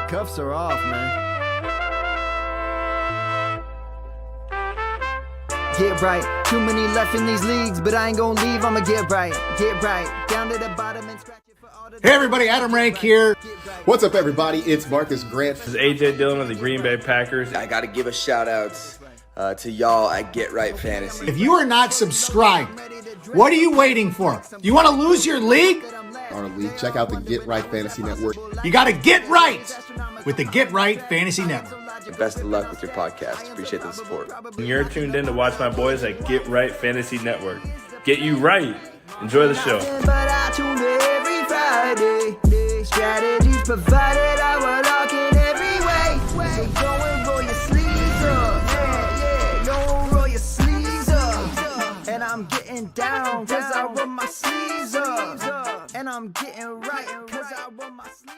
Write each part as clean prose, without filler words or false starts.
Cuffs are off, man. Get right. Too many left in these leagues, but I ain't gonna leave. I'ma get right. Get right. Down to the bottom and scratch it for all the. Hey everybody, Adam Rank here. What's up, everybody? It's Marcus Grant. This is AJ Dillon of the Green Bay Packers. I got to give a shout out to y'all at Get Right Fantasy. If you are not subscribed, what are you waiting for? You want to lose your league? Our league. Check out the Get Right Fantasy Network. You got to get right with the Get Right Fantasy Network. And best of luck with your podcast. Appreciate the support. And you're tuned in to watch my boys at Get Right Fantasy Network. Get you right. Enjoy the show. But I tune in every Friday. Strategies provided, I will lock in every way. So go and roll your sleeves up. Yeah, go roll your sleeves up. And I'm getting down, cause I roll my sleeves up. And I'm getting right, cause I roll my sleeves.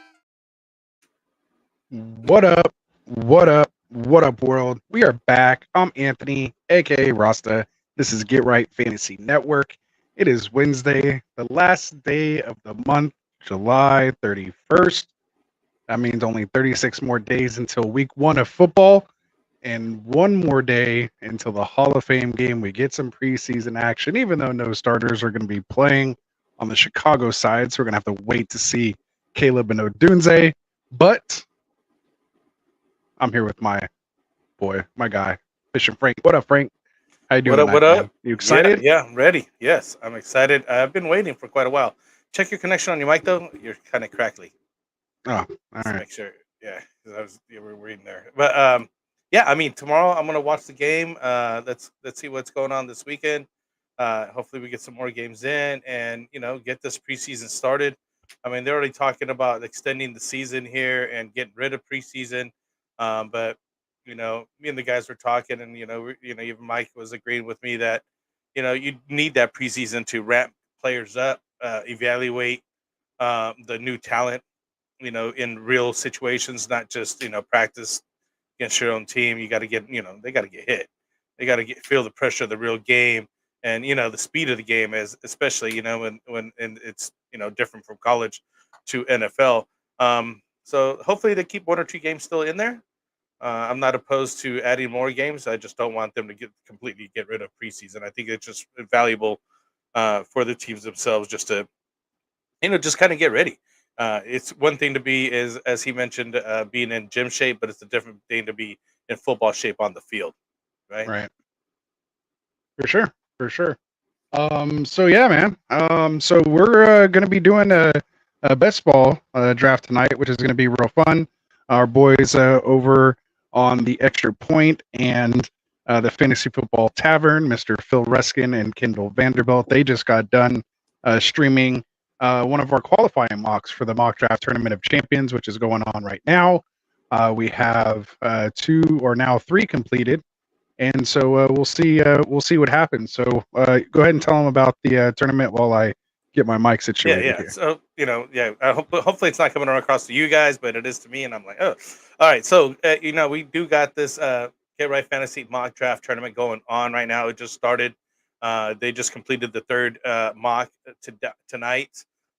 What up? What up? What up, world? We are back. I'm Anthony, aka Rasta. This is Get Right Fantasy Network. It is Wednesday, the last day of the month, July 31st. That means only 36 more days until week 1 of football, and one more day until the Hall of Fame game. We get some preseason action, even though no starters are going to be playing on the Chicago side, so we're going to have to wait to see Caleb and Odunze. But I'm here with my boy, my guy, Fishing Frank. What up, Frank? How you doing? What up? Man? You excited? Yeah, I'm ready. Yes, I'm excited. I've been waiting for quite a while. Check your connection on your mic, though. You're kind of crackly. Oh, all Just right. make sure. Yeah, because we're reading there. But yeah, I mean, tomorrow I'm gonna watch the game. Let's see what's going on this weekend. Hopefully, we get some more games in, and get this preseason started. I mean, they're already talking about extending the season here and getting rid of preseason. But me and the guys were talking, and even Mike was agreeing with me that you need that preseason to ramp players up, evaluate the new talent, in real situations, not just when against your own team. You got to get, they got to get hit. They got to feel the pressure of the real game, and the speed of the game is especially when it's different from college to NFL. So hopefully they keep 1 or 2 games still in there. I'm not opposed to adding more games. I just don't want them to completely get rid of preseason. I think it's just valuable for the teams themselves just to, just kind of get ready. It's one thing to be, as he mentioned, being in gym shape, but it's a different thing to be in football shape on the field, right? Right. For sure. So yeah, man. So we're gonna be doing a best ball draft tonight, which is gonna be real fun. Our boys over on the Extra Point and the Fantasy Football Tavern, Mr. Phil Reskin and Kendall Vanderbilt, they just got done streaming one of our qualifying mocks for the Mock Draft Tournament of Champions, which is going on right now. We have 2 or now 3 completed, and so we'll see what happens. So go ahead and tell them about the tournament while I get my mic situated. Yeah. Here. So hopefully it's not coming across to you guys, but it is to me, and I'm like, oh, all right. So we do got this Get Right Fantasy Mock Draft Tournament going on right now. It just started. They just completed the 3rd mock tonight.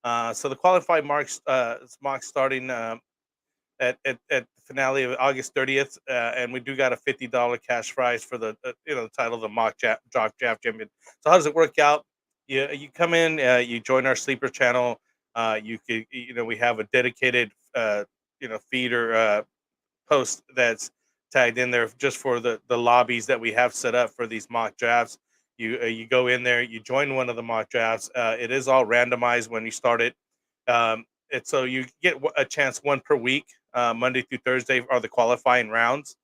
So the qualified mock starting at the finale of August 30th, and we do got a $50 cash prize for the the title of the mock draft champion. So how does it work out? You come in, you join our sleeper channel. You could, we have a dedicated, feed or post that's tagged in there just for the lobbies that we have set up for these mock drafts. You go in there, you join one of the mock drafts. It is all randomized when you start it. So you get a chance 1 per week. Monday through Thursday are the qualifying rounds.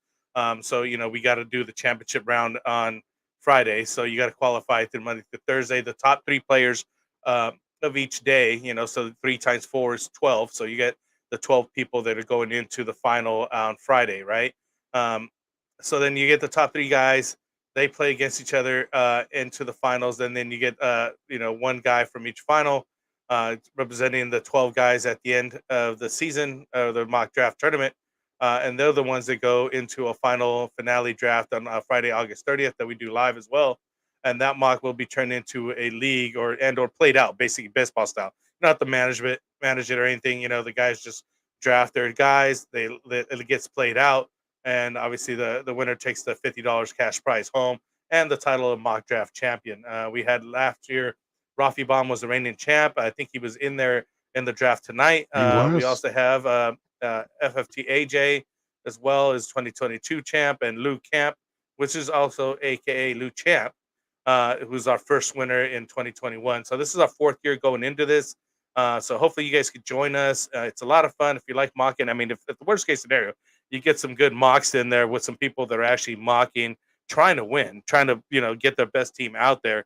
So we got to do the championship round on Friday, so you got to qualify through Monday to Thursday. The top 3 players of each day, so 3 times 4 is 12. So you get the 12 people that are going into the final on Friday, right? So then you get the top 3 guys. They play against each other into the finals, and then you get 1 guy from each final representing the 12 guys at the end of the season, the mock draft tournament. And they're the ones that go into a final finale draft on Friday, August 30th, that we do live as well. And that mock will be turned into a league or played out, basically baseball style. Not the manage it or anything. The guys just draft their guys. It gets played out, and obviously the winner takes the $50 cash prize home and the title of mock draft champion. We had last year, Rafi Baum was the reigning champ. I think he was in there in the draft tonight. He was. We also have FFT AJ as well as 2022 champ, and Lou Camp, which is also AKA Lou Champ, who's our first winner in 2021. So this is our 4th year going into this. So hopefully you guys could join us. It's a lot of fun if you like mocking. I mean, if the worst case scenario, you get some good mocks in there with some people that are actually mocking, trying to win, trying to get their best team out there.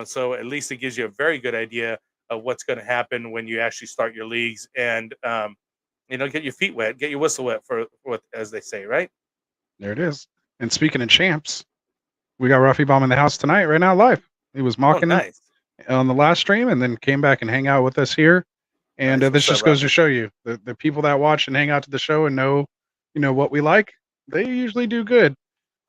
So at least it gives you a very good idea of what's going to happen when you actually start your leagues, and get your feet wet, get your whistle wet for what, as they say, right? There it is. And speaking of champs, we got Rafi Baum in the house tonight, right now, live. He was mocking nice. on the last stream, and then came back and hang out with us here. And Nice. this What's just up, goes Rafi? to show you the people that watch and hang out to the show and know what we like, they usually do good.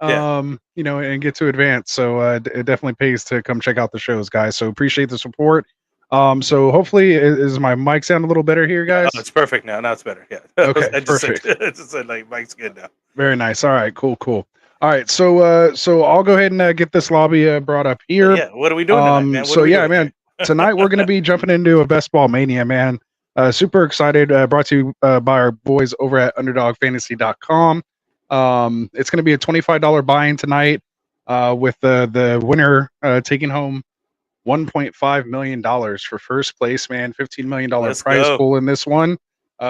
Yeah. And get to advance. So it definitely pays to come check out the shows, guys. So appreciate the support. So hopefully, is my mic sound a little better here, guys? Oh, it's perfect now. Now it's better. Yeah. Okay, I just perfect. Said, I just said like Mike's good now. Very nice. All right, cool. All right, so I'll go ahead and get this lobby brought up here. Yeah. What are we doing tonight, man? What So are we yeah, doing man. Tonight we're going to be jumping into a best ball mania, man. Super excited. Brought to you by our boys over at UnderdogFantasy.com. It's going to be a $25 buy-in tonight, with the winner taking home $1.5 million for first place, man. $15 million Let's prize go. pool in this one.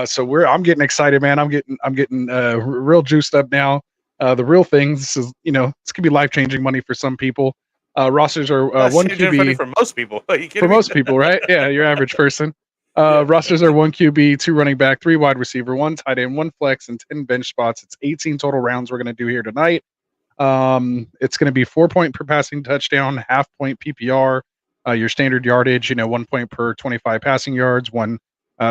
So I'm getting excited, man. I'm getting real juiced up now. The real thing, this is this could be life-changing money for some people. Rosters are That's one changing money QB for most people. Are you kidding for me? most people, right? Yeah, your average person. Yeah. Rosters are 1 QB, 2 running back, 3 wide receiver, 1 tight end, 1 flex, and 10 bench spots. It's 18 total rounds we're going to do here tonight. It's going to be 4 point per passing touchdown, half point PPR, your standard yardage, 1 point per 25 passing yards, 1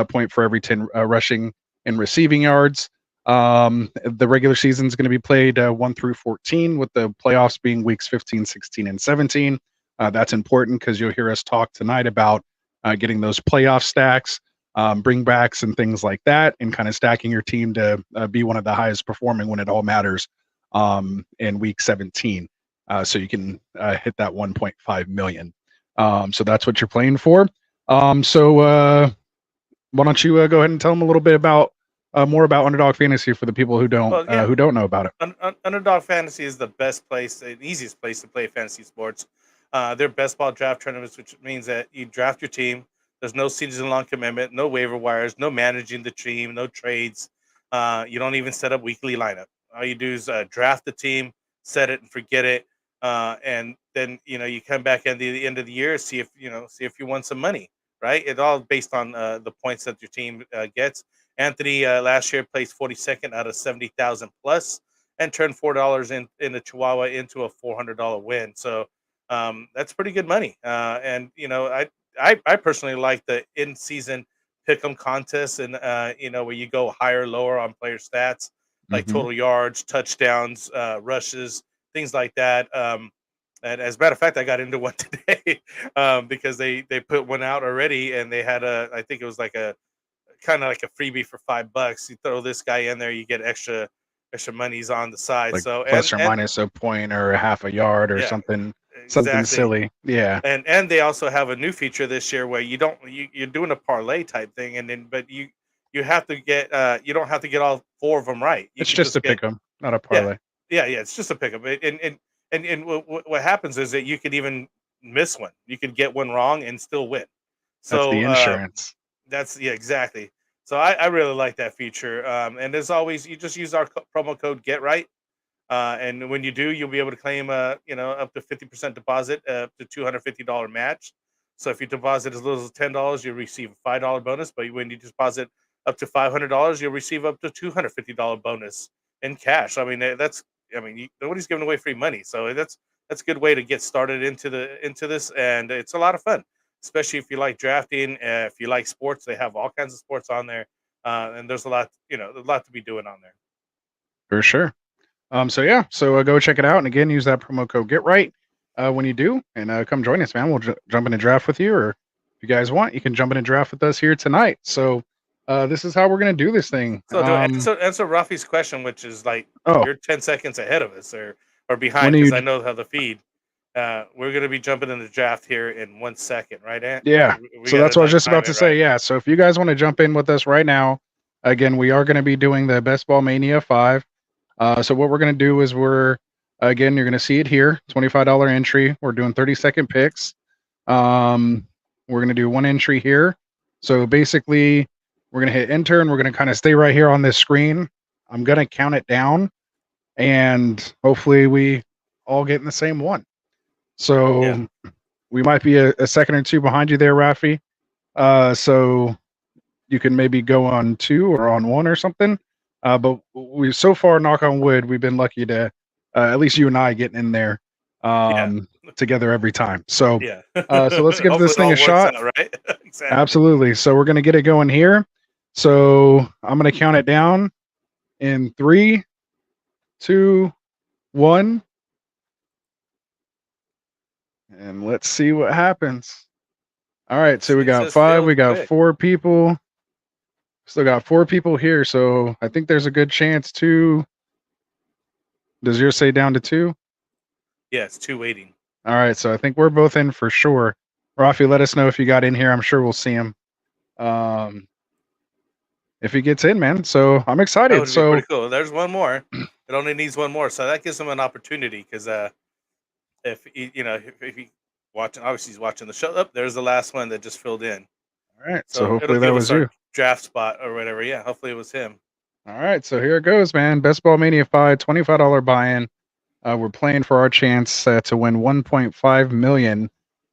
point for every 10 rushing and receiving yards. The regular season is going to be played 1 through 14, with the playoffs being weeks 15, 16, and 17. That's important because you'll hear us talk tonight about getting those playoff stacks, bringbacks, and things like that, and kind of stacking your team to be one of the highest performing when it all matters in week 17. So you can hit that 1.5 million. So that's what you're playing for. So why don't you go ahead and tell them a little bit about more about Underdog Fantasy for the people who don't know about it. Underdog Fantasy is the best place, the easiest place to play fantasy sports. They're best ball draft tournaments, which means that you draft your team. There's no season-long commitment, no waiver wires, no managing the team, no trades. You don't even set up weekly lineup. All you do is draft the team, set it and forget it, and then you come back at the end of the year, see if you won some money. Right? It's all based on the points that your team gets. Anthony last year placed 42nd out of 70,000 plus, and turned $4 in the Chihuahua into a $400 win. So that's pretty good money. And I personally like the in-season pick'em contests, and where you go higher, lower on player stats, like total yards, touchdowns, rushes, things like that. And as a matter of fact, I got into one today because they put one out already, and they had I think it was like a kind of like a freebie for $5. You throw this guy in there, you get extra monies on the side. Like so plus or minus a point or a half a yard or something silly. Yeah. And they also have a new feature this year where you're doing a parlay type thing, but you have to get you don't have to get all 4 of them right. It's just a pick 'em, not a parlay. Yeah, it's just a pick 'em. And what happens is that you could even miss one. You could get one wrong and still win. So that's the insurance. Exactly. So I really like that feature. And as always, you just use our promo code GETRIGHT. And when you do, you'll be able to claim up to 50% deposit, up to $250 match. So if you deposit as little as $10, you'll receive a $5 bonus. But when you deposit up to $500, you'll receive up to $250 bonus in cash. I mean, nobody's giving away free money, so that's a good way to get started into this, and it's a lot of fun, especially if you like drafting. If you like sports, they have all kinds of sports on there, and there's a lot to be doing on there. For sure. So go check it out, and again, use that promo code GETRIGHT when you do, and come join us, man. We'll jump in a draft with you, or if you guys want, you can jump in a draft with us here tonight. So this is how we're gonna do this thing. So to answer Rafi's question, which is like Oh, you're 10 seconds ahead of us or when behind, are because you? I know how the feed. We're gonna be jumping in the draft here in 1 second, right, Ant? Yeah. We So gotta that's what I was like just time about to it say. right. Yeah. So if you guys want to jump in with us right now, again, we are going to be doing the Best Ball Mania 5. So what we're going to do is you're going to see it here, $25 entry. We're doing 30-second picks. We're going to do one entry here. So basically, we're going to hit enter, and we're going to kind of stay right here on this screen. I'm going to count it down, and hopefully we all get in the same one. So Yeah. we might be a second or two behind you there, Rafi. So you can maybe go on 2 or on 1 or something. But we so far, knock on wood, we've been lucky to at least you and I getting in there Yeah. together every time. So Yeah. so let's give Hopefully this it thing all a works shot. out, right? Exactly. Absolutely. So we're gonna get it going here. So I'm gonna count it down in 3, 2, 1, and let's see what happens. All right, so we It got says 5, we failed got quick. 4 people. Still got 4 people here, so I think there's a good chance to. Does yours say down to 2? Yeah, it's 2 waiting. All right, so I think we're both in for sure. Rafi, let us know if you got in here. I'm sure we'll see him. If he gets in, man. So I'm That excited. would be So pretty cool. There's one more. It only needs one more, so that gives him an opportunity. Because if he, if he watching, obviously he's watching the show. Up there's the last one that just filled in. all right, so So it'll hopefully that give was us our you. draft spot or whatever. Yeah, hopefully it was him. All right, so here it goes, man. Best Ball Mania 5, $25 buy-in. We're playing for our chance to win 1.5 million.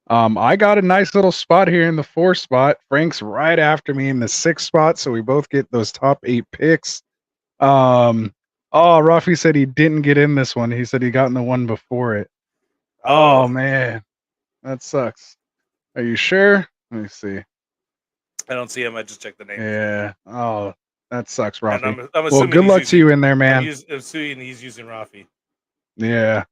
I got a nice little spot here in the 4 spot. Frank's right after me in the 6 spot, so we both get those top 8 picks. Oh, Rafi said he didn't get in this one. He said he got in the one before it. Oh man, that sucks. Are you sure? Let me see. I don't see him. I just checked the name. Yeah. Oh, that sucks, And Rafi. I'm Well, assuming good he's luck to using, you in there, man. I'm assuming he's using Rafi. Yeah.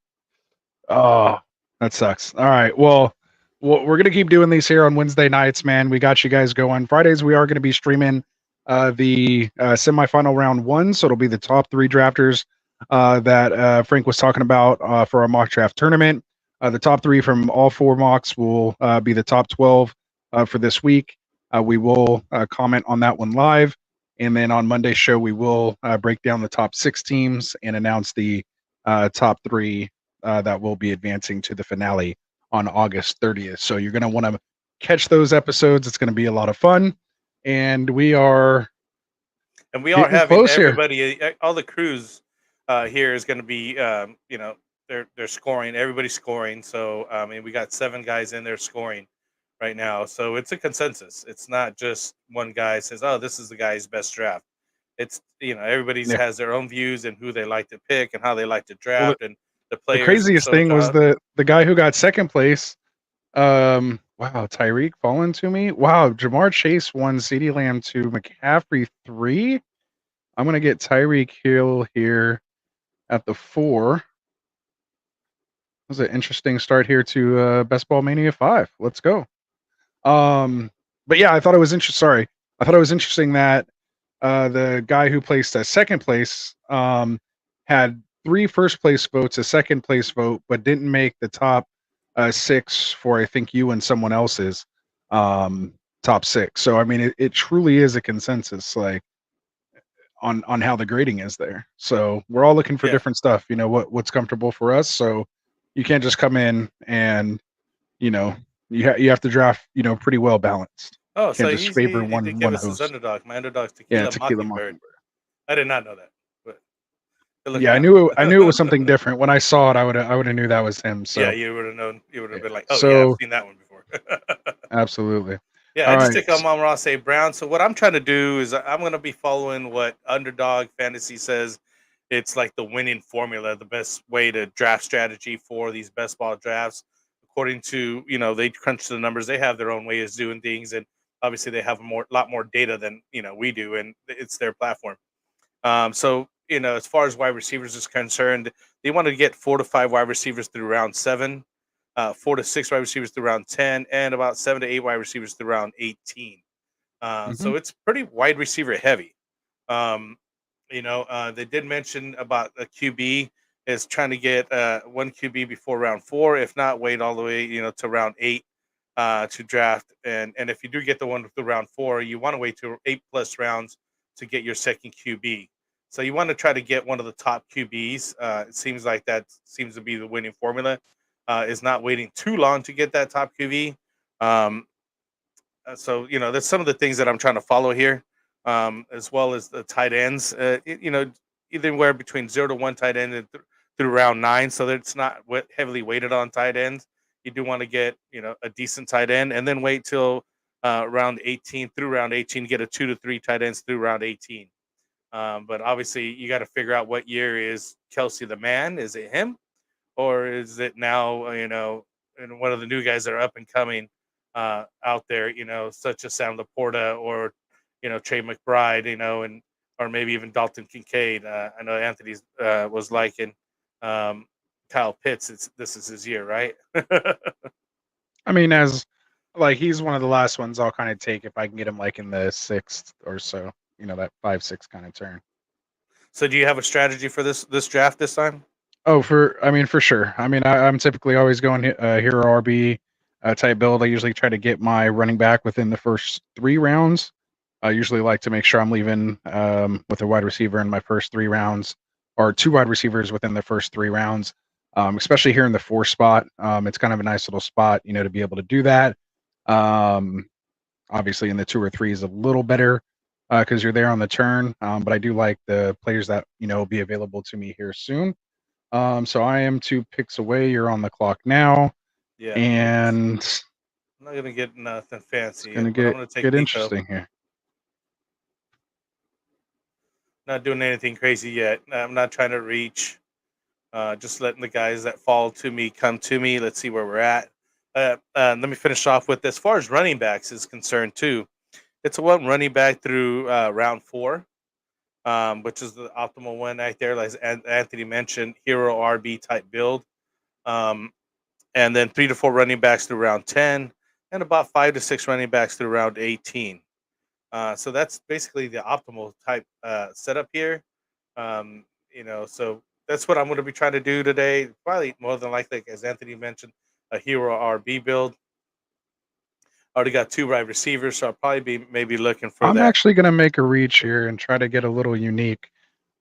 Oh, that sucks. All right. Well, we're gonna keep doing these here on Wednesday nights, man. We got you guys going. Fridays we are gonna be streaming the semifinal round 1, so it'll be the top 3 drafters that Frank was talking about for our mock draft tournament. The top 3 from all 4 mocks will be the top 12 for this week. We will comment on that one live, and then on Monday's show we will break down the top 6 teams and announce the top 3 that will be advancing to the finale on August 30th. So you're going to want to catch those episodes. It's going to be a lot of fun, and we are getting having close here. everybody, all the crews here is going to be, they're scoring. Everybody's scoring. So we got 7 guys in there scoring right now. So it's a consensus. It's not just one guy says, "Oh, this is the guy's best draft." It's everybody's Yeah. has their own views and who they like to pick and how they like to Well, draft and the the players. craziest thing was the guy who got second place. Wow, Tyreek fallen to me. Wow, Jamar Chase won CeeDee Lamb to McCaffrey 3. I'm gonna get Tyreek Hill here at the 4. That was an interesting start here to Best Ball Mania 5. Let's go. But yeah, I thought it was interesting. Sorry, I thought it was interesting that the guy who placed second place had 3 first place votes, a second place vote, but didn't make the top 6 for I think you and someone else's top 6. So I mean, it truly is a consensus, like on how the grading is there. So we're all looking for different stuff. You know what's comfortable for us. So you can't just come in and you have to draft pretty well balanced. Oh, Can't so just he favor did one give us his host. underdog. My underdog's Yeah, Tequila Tequila Mockingbird. Mockingbird. I did not know that. But good looking Yeah, I out. knew it was something different. When I saw it, I would have knew that was him. So Yeah, you would have known. You would have been like, "Oh yeah, so I've seen that one before." absolutely. Yeah, All I just right. took out Mom Ross A. Brown. So what I'm trying to do is I'm going to be following what Underdog Fantasy says. It's like the winning formula, the best way to draft strategy for these best ball drafts. According to they crunch the numbers. They have their own way of doing things, and obviously they have lot more data than we do, and it's their platform. So as far as wide receivers is concerned, they want to get 4 to 5 wide receivers through round 7. 4 to 6 wide receivers through round 10, and about 7 to 8 wide receivers through round 18. So it's pretty wide receiver heavy. Um, they did mention about a QB is trying to get one QB before round 4, if not wait all the way, to round 8 to draft. And if you do get the one to round 4, you want to wait to 8+ rounds to get your second QB. So you want to try to get one of the top QBs. It seems like that seems to be the winning formula. Is not waiting too long to get that top QB. So there's some of the things that I'm trying to follow here, as well as the tight ends. Anywhere between 0 to 1 tight end and through round 9, so that it's not heavily weighted on tight ends. You do want to get a decent tight end, and then wait till round 18 through round 18, get a 2 to 3 tight ends through round 18. But obviously, you got to figure out what year is Kelsey the man. Is it him, or is it now and one of the new guys that are up and coming out there, such as Sam Laporta or Trey McBride, and or maybe even Dalton Kincaid. I know Anthony's was liking Kyle Pitts. This is his year, right? I mean, as like he's one of the last ones I'll kind of take if I can get him like in the 6th or so. That 5-6 kind of turn. So, do you have a strategy for this draft this time? Oh, for sure. I mean, I'm typically always going hero RB type build. I usually try to get my running back within the first 3 rounds. I usually like to make sure I'm leaving with a wide receiver in my first 3 rounds, or 2 wide receivers within the first 3 rounds. Especially here in the 4 spot, it's kind of a nice little spot, to be able to do that. Obviously, in the 2 or 3 is a little better because you're there on the turn. But I do like the players that will be available to me here soon. So I am 2 picks away. You're on the clock now. Yeah. And I'm not gonna get nothing fancy. It's gonna get interesting here. Not doing anything crazy yet. I'm not trying to reach. Just letting the guys that fall to me come to me. Let's see where we're at. Let me finish off with, as far as running backs is concerned too. It's a one running back through round 4, which is the optimal one right there. Like Anthony mentioned, hero RB type build. And then 3 to 4 running backs through round 10, and about 5 to 6 running backs through round 18. So that's basically the optimal type setup here. So that's what I'm going to be trying to do today. Probably more than likely, as Anthony mentioned, a hero RB build. Already got 2 wide receivers, so I'll probably be maybe looking for I'm that. actually going to make a reach here and try to get a little unique.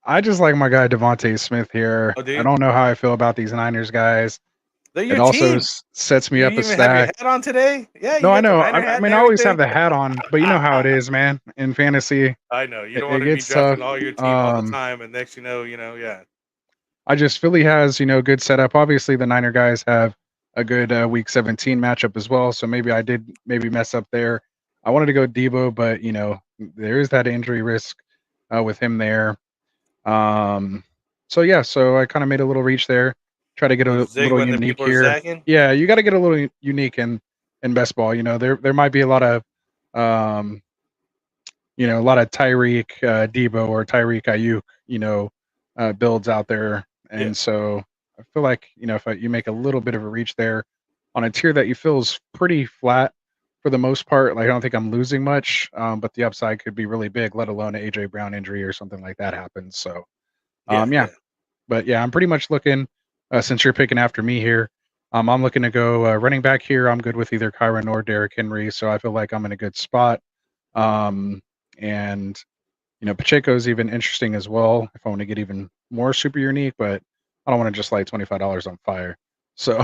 I just like my guy Devontae Smith here. Oh, do you? I don't know how I feel about these Niners guys. They're your It also team. sets me You up a even have your stack. hat on today? Yeah. No, I got the know. Niner hat I and mean, I always have everything? the hat on, but you know how it is, man. In fantasy, I know. You it don't want to be gets drafting tough. all your team all the time, and next yeah. I just Philly has good setup. Obviously, the Niner guys have a good Week 17 matchup as well. So maybe I did mess up there. I wanted to go Debo, but there is that injury risk with him there. So yeah, so I kind of made a little reach there. Try to get a Zig little when the unique people are here. zagging? Yeah, you got to get a little unique in best ball. There might be a lot of a lot of Tyreek Debo or Tyreek Ayuk, builds out there, and Yeah. so I feel like if you make a little bit of a reach there on a tier that you feel is pretty flat for the most part, like I don't think I'm losing much, but the upside could be really big. Let alone an AJ Brown injury or something like that happens. So yeah. But yeah, I'm pretty much looking, since you're picking after me here, I'm looking to go running back here. I'm good with either Kyron or Derrick Henry, so I feel like I'm in a good spot. And Pacheco's even interesting as well if I want to get even more super unique, but I don't want to just light $25 on fire. So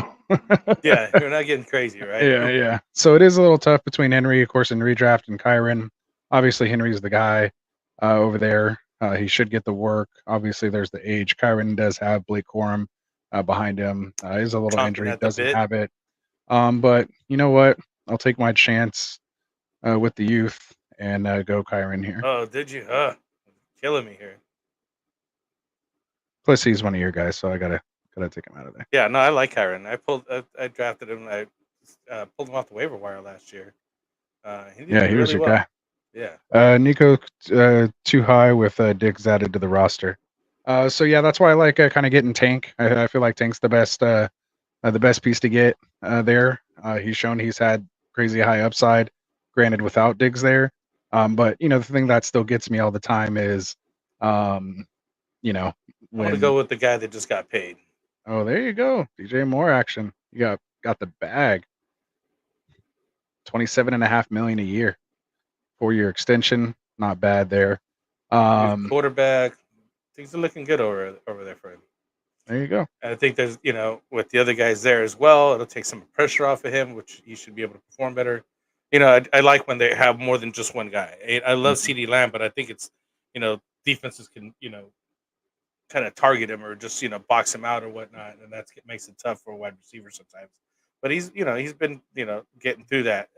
Yeah, you're not getting crazy, right? yeah. So it is a little tough between Henry, of course, in redraft, and Kyron. Obviously, Henry's the guy over there. He should get the work. Obviously, there's the age. Kyron does have Blake Corum behind him. Is a little Chomping injury, at the doesn't bit. have it. But you know what? I'll take my chance with the youth and go Kyron here. Oh, did you? Killing me here. Plus, he's one of your guys, so I gotta take him out of there. Yeah, no, I like Kyron. I drafted him. I pulled him off the waiver wire last year. He Yeah, he was really your well. guy. Yeah. Nico too high with Diggs added to the roster. So yeah, that's why I like kind of getting Tank. I feel like Tank's the best piece to get there. He's shown he's had crazy high upside, granted without Diggs there. But the thing that still gets me all the time is, um, I'm gonna when go with the guy that just got paid. oh, there you go, DJ Moore action. You got the bag. 27.5 million a year, 4-year extension. Not bad there. He's quarterback. Things are looking good over there for him. There you go. And I think there's, with the other guys there as well, it'll take some pressure off of him, which he should be able to perform better. I like when they have more than just one guy. I love CD Lamb, but I think it's, defenses can, kind of target him or just, box him out or whatnot. And that's makes it tough for a wide receiver sometimes. But he's been, getting through that.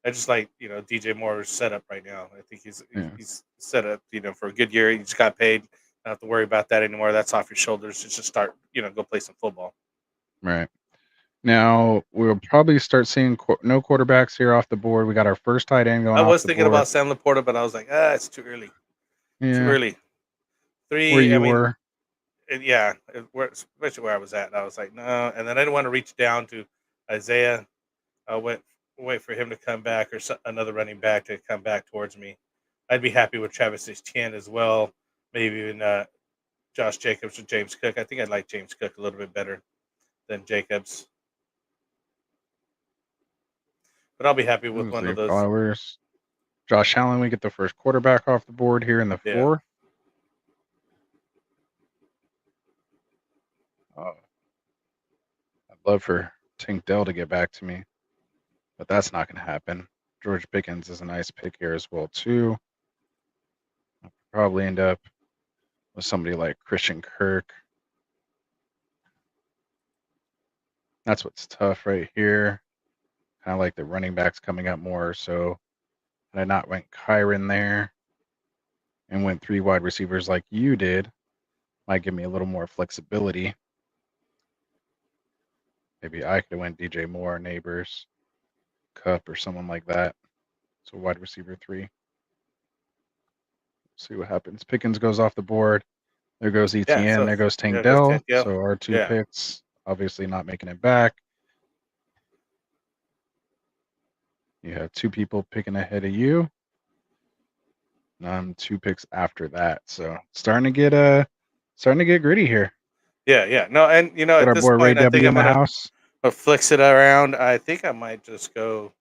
I just like, DJ Moore's setup right now. I think he's set up, for a good year. He just got paid. Don't have to worry about that anymore. That's off your shoulders. Just start, go play some football. Right. Now we'll probably start seeing no quarterbacks here off the board. We got our first tight end going. I off was the thinking board. about Sam Laporta, but I was like, it's too early. Yeah. Too early. 3. Where you were. Especially where I was at. I was like, no. And then I didn't want to reach down to Isaiah. I wait for him to come back or another running back to come back towards me. I'd be happy with Travis Etienne as well. Maybe even Josh Jacobs or James Cook. I think I'd like James Cook a little bit better than Jacobs. But I'll be happy with one of those. Followers. Josh Allen, we get the first quarterback off the board here in the 4th. Oh, I'd love for Tank Dell to get back to me, but that's not going to happen. George Pickens is a nice pick here as well, too. I'll probably end up with somebody like Christian Kirk. That's what's tough right here. Kind of like the running backs coming up more. So had I not went Kyron there and went 3 wide receivers like you did, might give me a little more flexibility. Maybe I could have went DJ Moore, Neighbors, Cup, or someone like that. So wide receiver 3. See what happens. Pickens goes off the board. There goes ETN. There goes Tank Dell. So our 2 picks, obviously not making it back. You have 2 people picking ahead of you. And I'm 2 picks after that. So starting to get gritty here. Yeah. No, and at this point, I think I'm gonna flex it around. I think I might just go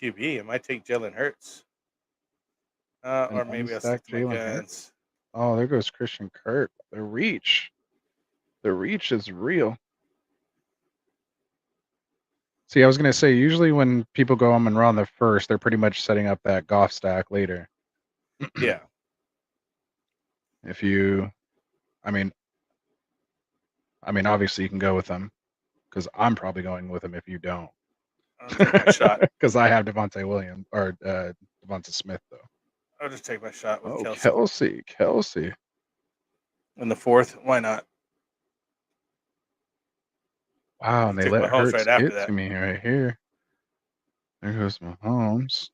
QB. I might take Jalen Hurts. Or maybe I'll stick to my guns. Oh, there goes Christian Kirk. The reach is real. See, I was going to say, usually when people go on and run the first, they're pretty much setting up that Goff stack later. Yeah. Obviously you can go with them because I'm probably going with them if you don't. I'll take my shot. Because I have Devontae Williams or Devonta Smith, though. I'll just take my shot with Kelsey. In the 4th, why not? Wow, and they let Hurts get to me right here. There goes Mahomes.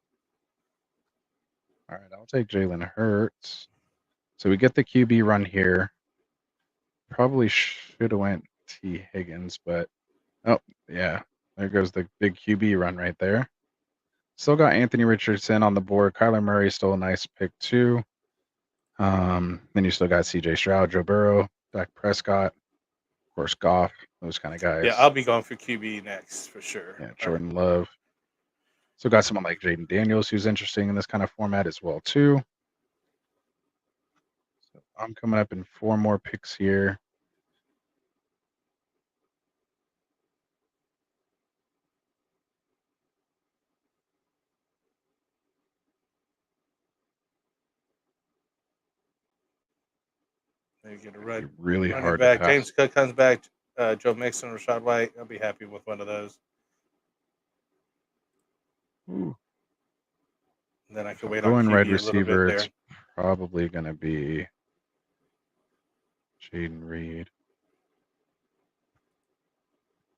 All right, I'll take Jalen Hurts. So we get the QB run here. Probably should have went T. Higgins, but oh yeah, there goes the big QB run right there. Still got Anthony Richardson on the board. Kyler Murray still a nice pick too. Then you still got C.J. Stroud, Joe Burrow, Dak Prescott, of course Goff, those kind of guys. Yeah, I'll be going for QB next for sure. Yeah, Jordan Love. So got someone like Jaden Daniels who's interesting in this kind of format as well too. So I'm coming up in 4 more picks here. They get a run. Really hard back. to pass. James Cook comes back. Joe Mixon, Rashad White. I'll be happy with one of those. Ooh. And then I can wait on QB wide a receiver. It's probably going to be Jaden Reed,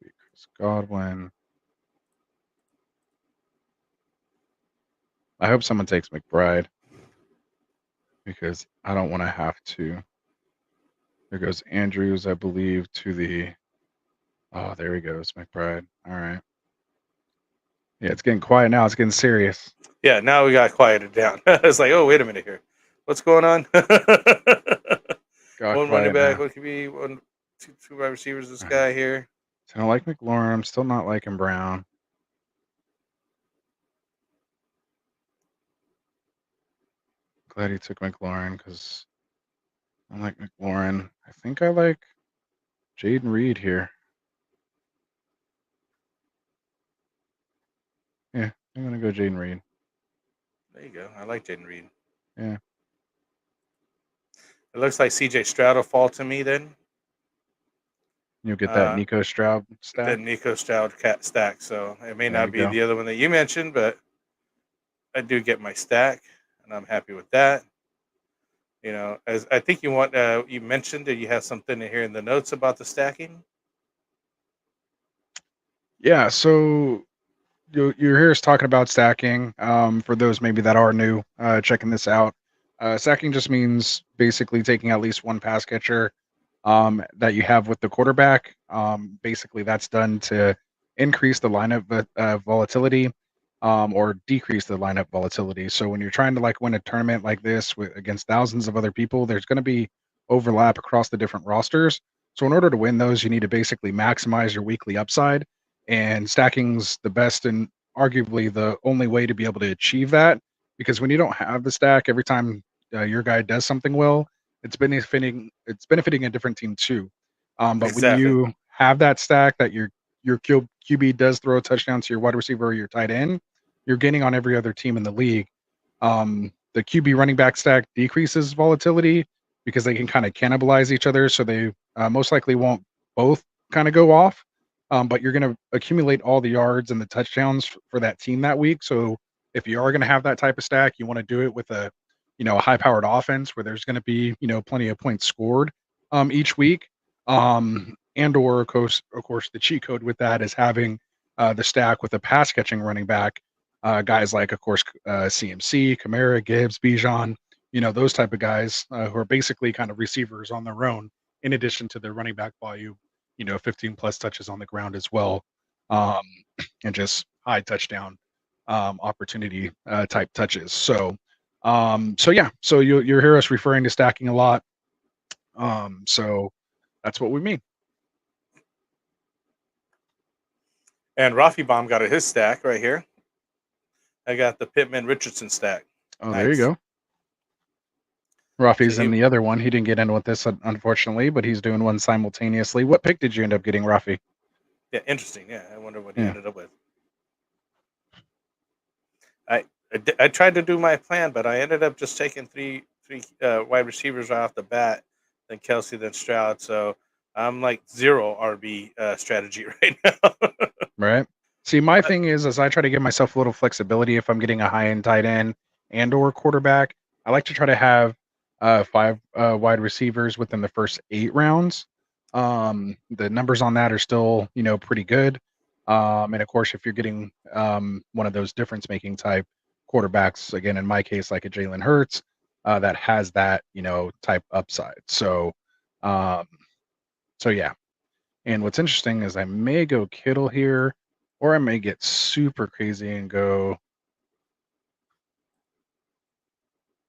Chris Godwin. I hope someone takes McBride because I don't want to have to. There goes Andrews, I believe, to the. Oh, there he goes, McBride. All right. Yeah, it's getting quiet now. It's getting serious. Yeah, now we got quieted down. It's like, oh, wait a minute here. What's going on? Got One running quiet back. now. What could be two wide receivers? This All guy right. here. So I don't like McLaurin. I'm still not liking Brown. Glad he took McLaurin because I like McLaurin. I think I like Jaden Reed here. Yeah, I'm gonna go Jaden Reed. There you go. I like Jaden Reed. Yeah. It looks like C.J. Stroud will fall to me then. You'll get that Nico Stroud The stack. Nico Stroud cat stack. So it may There not you be go. the other one that you mentioned, but I do get my stack, and I'm happy with that. You know, as I think you mentioned that you have something here in the notes about the stacking. Yeah, so you're here is talking about stacking. For those maybe that are new, checking this out. Stacking just means basically taking at least one pass catcher that you have with the quarterback. Basically, that's done to increase the lineup volatility or decrease the lineup volatility. So when you're trying to like win a tournament like this against thousands of other people, there's going to be overlap across the different rosters. So in order to win those, you need to basically maximize your weekly upside, and stacking's the best and arguably the only way to be able to achieve that. Because when you don't have the stack, every time your guy does something well, it's benefiting a different team too. But when Exactly. you have that stack that your QB does throw a touchdown to your wide receiver or your tight end, you're gaining on every other team in the league. The QB running back stack decreases volatility because they can kind of cannibalize each other, so they most likely won't both kind of go off. But you're going to accumulate all the yards and the touchdowns for that team that week. So if you are going to have that type of stack, you want to do it with a high-powered offense where there's going to be plenty of points scored each week. And or of course, the cheat code with that is having the stack with a pass catching running back, guys like of course CMC, Kamara, Gibbs, Bijan, those type of guys who are basically kind of receivers on their own, in addition to their running back volume, 15 plus touches on the ground as well, um, and just high touchdown opportunity type touches. So yeah, so you'll hear us referring to stacking a lot. So that's what we mean. And Rafi Bomb got his stack right here. I got the Pittman Richardson stack. Oh, Nice. there you go. Rafi's in the other one. He didn't get in with this, unfortunately, but he's doing one simultaneously. What pick did you end up getting, Rafi? Yeah, interesting. Yeah, I wonder what he ended up with. I tried to do my plan, but I ended up just taking three wide receivers right off the bat, then Kelsey, then Stroud. So I'm like zero RB strategy right now. Right. See, my thing is, as I try to give myself a little flexibility, if I'm getting a high-end tight end and or quarterback, I like to try to have 5 wide receivers within the first 8 rounds. The numbers on that are still, pretty good. And of course, if you're getting one of those difference-making type quarterbacks, again, in my case, like a Jalen Hurts, that has that, type upside. So yeah. And what's interesting is I may go Kittle here, or I may get super crazy and I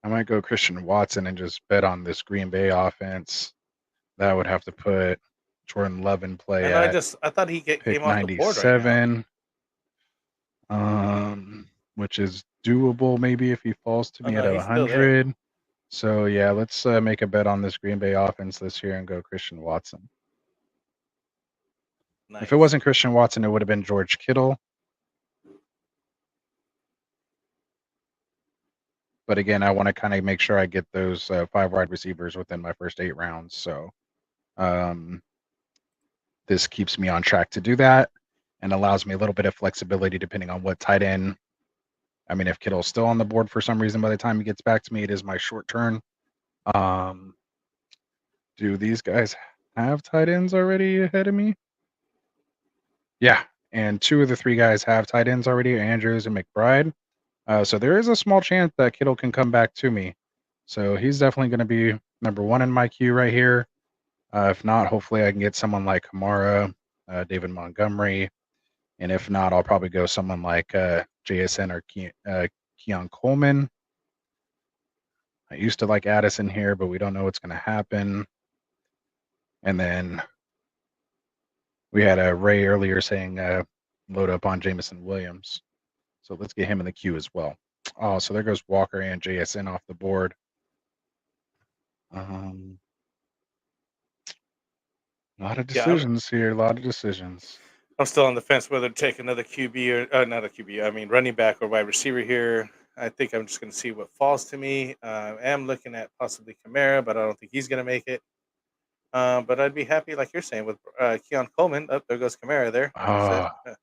might go Christian Watson and just bet on this Green Bay offense. That would have to put Jordan Love in play And I thought he pick came off the board right now. 97, which is doable maybe if he falls to me no, at he's still there. 100. So yeah, let's make a bet on this Green Bay offense this year and go Christian Watson. Nice. If it wasn't Christian Watson, it would have been George Kittle. But again, I want to kind of make sure I get those 5 wide receivers within my first 8 rounds. So this keeps me on track to do that and allows me a little bit of flexibility depending on what tight end. I mean, if Kittle's still on the board for some reason by the time he gets back to me, it is my short turn. Do these guys have tight ends already ahead of me? Yeah, and 2 of the 3 guys have tight ends already, Andrews and McBride. So there is a small chance that Kittle can come back to me. So he's definitely going to be number 1 in my queue right here. If not, hopefully I can get someone like Kamara, David Montgomery. And if not, I'll probably go someone like JSN or Keon Coleman. I used to like Addison here, but we don't know what's going to happen. And then we had a Ray earlier saying load up on Jamison Williams. So let's get him in the queue as well. Oh, so there goes Walker and JSN off the board. A lot of decisions here. A lot of decisions. I'm still on the fence whether to take another QB or not a QB. I mean, running back or wide receiver here. I think I'm just going to see what falls to me. I am looking at possibly Kamara, but I don't think he's going to make it. But I'd be happy, like you're saying, with Keon Coleman. Oh, there goes Kamara there. Like you said.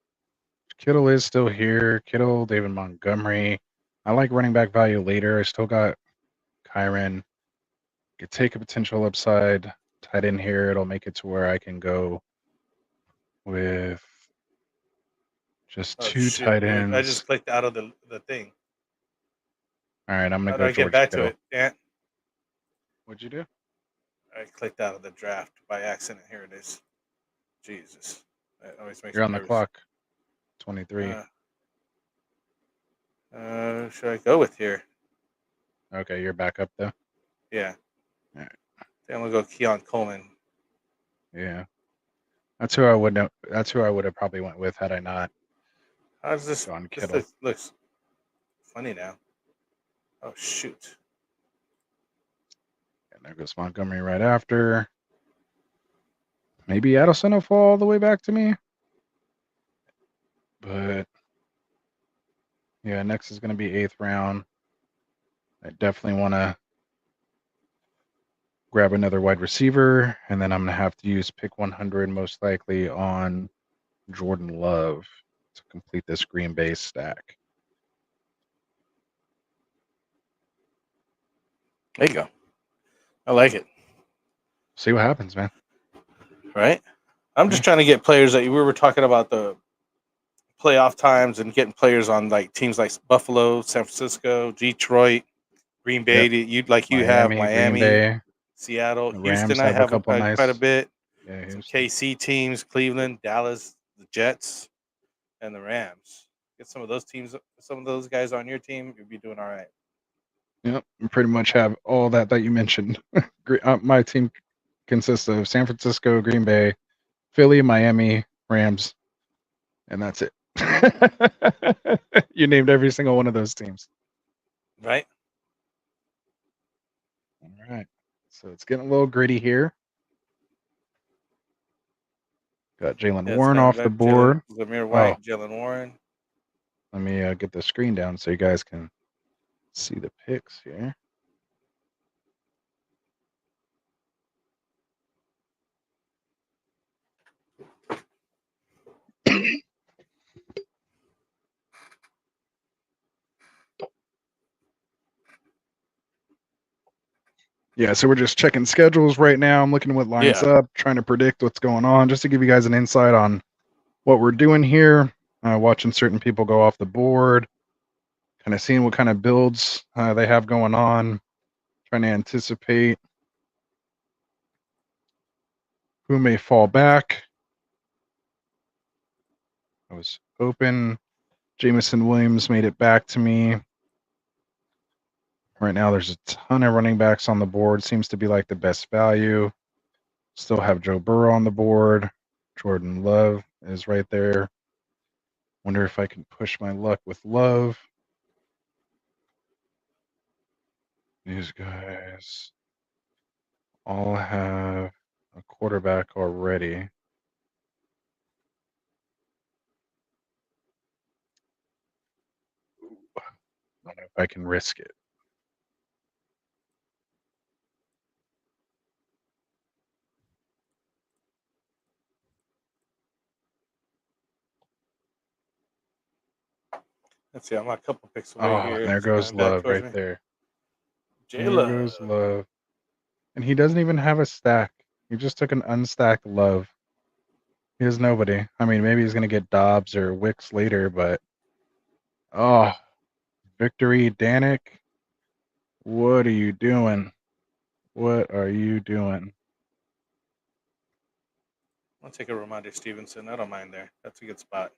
Kittle is still here. Kittle, David Montgomery. I like running back value later. I still got Kyron. Could take a potential upside tight end here. It'll make it to where I can go with just two tight ends. I just clicked out of the thing. All right, I'm going to How go do I get George back Kittle. to it? Yeah. What'd you do? I clicked out of the draft by accident. Here it is. Jesus. That always makes You're me on the nervous. clock. 23. Should I go with here? Okay, you're back up though. Yeah. All right. I'm gonna go Keon Coleman. Yeah. That's who I would know. That's who I would have probably went with had I not How's this? gone This Kittle. looks funny now. Oh shoot. And there goes Montgomery right after. Maybe Addison will fall all the way back to me. But yeah, next is going to be 8th round. I definitely want to grab another wide receiver, and then I'm going to have to use pick 100 most likely on Jordan Love to complete this Green Bay stack. There you go. I like it. See what happens, man. Right? I'm just trying to get players that we were talking about the playoff times and getting players on like teams like Buffalo, San Francisco, Detroit, Green Bay. Yep. You have Miami, Green Bay, Seattle, the Houston. Rams I have a have couple nice. quite a bit. Yeah, Some Houston. KC teams, Cleveland, Dallas, the Jets, and the Rams. Get some of those teams, some of those guys on your team, you'll be doing all right. Yep, we pretty much have all that you mentioned. My team consists of San Francisco, Green Bay, Philly, Miami, Rams, and that's it. You named every single one of those teams. Right? All right. So it's getting a little gritty here. Got Jalen Warren off the board. Zamir White, Jalen Warren. Let me get the screen down so you guys can see the picks here. Yeah, so we're just checking schedules right now. I'm looking at what lines up, trying to predict what's going on, just to give you guys an insight on what we're doing here. Watching certain people go off the board, kind of seeing what kind of builds they have going on, trying to anticipate who may fall back. I was open. Jamison Williams made it back to me. Right now, there's a ton of running backs on the board. Seems to be like the best value. Still have Joe Burrow on the board. Jordan Love is right there. Wonder if I can push my luck with Love. These guys all have a quarterback already. I don't know if I can risk it. Let's see, I'm a couple picks away here. And there goes Love right there. There goes Love. And he doesn't even have a stack. He just took an unstacked Love. He has nobody. I mean, maybe he's going to get Dobbs or Wicks later, but Victory Danik. What are you doing? What are you doing? I'll take a Ramondre Stevenson. I don't mind there. That's a good spot.